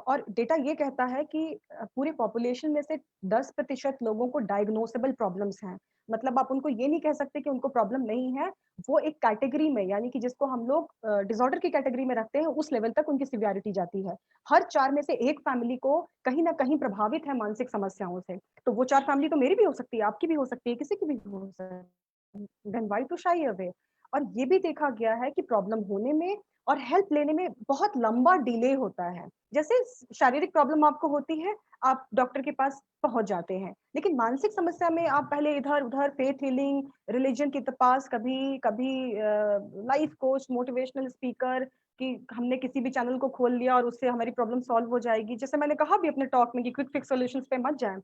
और डेटा ये कहता है कि पूरे पॉपुलेशन में से 10% लोगों को डायग्नोसेबल प्रॉब्लम्स हैं। मतलब आप उनको ये नहीं कह सकते कि उनको प्रॉब्लम नहीं है, वो एक कैटेगरी में, यानी कि जिसको हम लोग डिसऑर्डर की कैटेगरी में रखते हैं, उस लेवल तक उनकी सिवियरिटी जाती है। हर 4 में से एक फैमिली को कहीं ना कहीं प्रभावित है मानसिक समस्याओं से। तो वो 4 फैमिली तो मेरी भी हो सकती है, आपकी भी हो सकती है, किसी की भी हो सकती है। Then why to shy away. और ये भी देखा गया है कि प्रॉब्लम होने में और हेल्प लेने में बहुत लंबा डिले होता है। जैसे शारीरिक प्रॉब्लम आपको होती है, आप डॉक्टर के पास पहुंच जाते हैं, लेकिन मानसिक समस्या में आप पहले इधर उधर फेथ हीलिंग, रिलीजन के पास, कभी कभी लाइफ कोच, मोटिवेशनल स्पीकर, कि हमने किसी भी चैनल को खोल लिया और उससे हमारी प्रॉब्लम सॉल्व हो जाएगी। जैसे मैंने कहा भी अपने टॉक में कि क्विक फिक्स सॉल्यूशंस पे मत जाएं।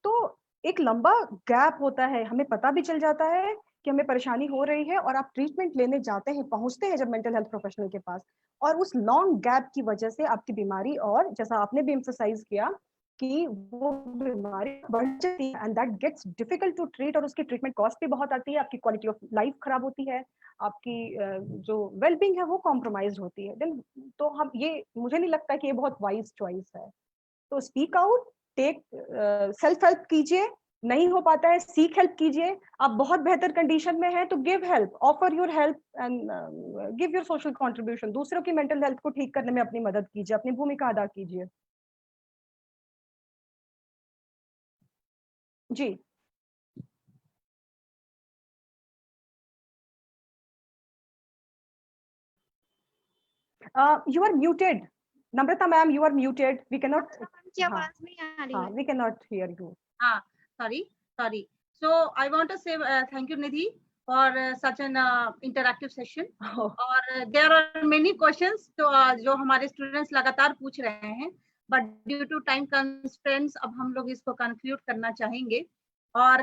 तो एक लंबा गैप होता है, हमें पता भी चल जाता है कि हमें परेशानी हो रही है और आप ट्रीटमेंट लेने जाते हैं, पहुंचते हैं जब मेंटल हेल्थ प्रोफेशनल के पास, और उस लॉन्ग गैप की वजह से आपकी बीमारी, और जैसा आपने भी एम्फसाइज किया कि वो बीमारी बढ़ जाती है and that gets difficult to treat, और उसकी ट्रीटमेंट कॉस्ट भी बहुत आती है, आपकी क्वालिटी ऑफ लाइफ खराब होती है, आपकी जो वेलबींग है वो कॉम्प्रोमाइज होती है। देन तो हम ये, मुझे नहीं लगता कि ये बहुत वाइज चॉइस है। तो speak out, take self help कीजिए, नहीं हो पाता है सीख हेल्प कीजिए, आप बहुत बेहतर कंडीशन में हैं तो give help, offer your help and give your social contribution. दूसरों की मेंटल हेल्थ को ठीक करने में अपनी मदद कीजिए, अपनी भूमिका अदा कीजिए। जी, you are muted, Namrata ma'am, you are muted, we can not, की आवाज नहीं आ रही हाँ, है। We can not hear you. हाँ, sorry. So I want to say thank you, Nidhi, for such an interactive session. और there are many questions तो जो हमारे students लगातार पूछ रहे हैं, but due to time constraints अब हम लोग इसको conclude करना चाहेंगे। और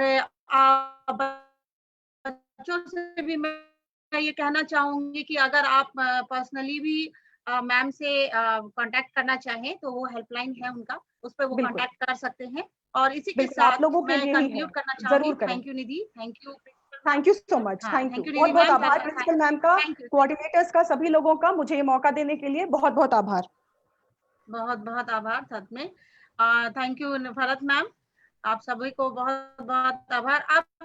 बच्चों से भी मैं ये कहना चाहूंगी कि अगर आप पर्सनली भी मैम से कांटेक्ट करना चाहें तो वो हेल्पलाइन है उनका, उस पर वो बिल्कुल। कांटेक्ट कर सकते हैं। और इसी के बिल्कुल, आप साथ लोगों के मैं लिए ही है, कंक्लूड करना चाहूंगी। जरूर करें। Thank you Nidhi, thank you so much, हाँ, थैंक यू, थैंक यू बहुत निधि बहुत मैम, आभार प्रिंसिपल मैम का, थैंक यू, कोऑर्डिनेटर्स का, सभी लोगों का मुझे ये मौका देने के लिए बहुत बहुत आभार। बहुत बहुत आभार साथ में। थैंक यू फरहत मैम, आप सभी को बहुत बहुत आभार। आप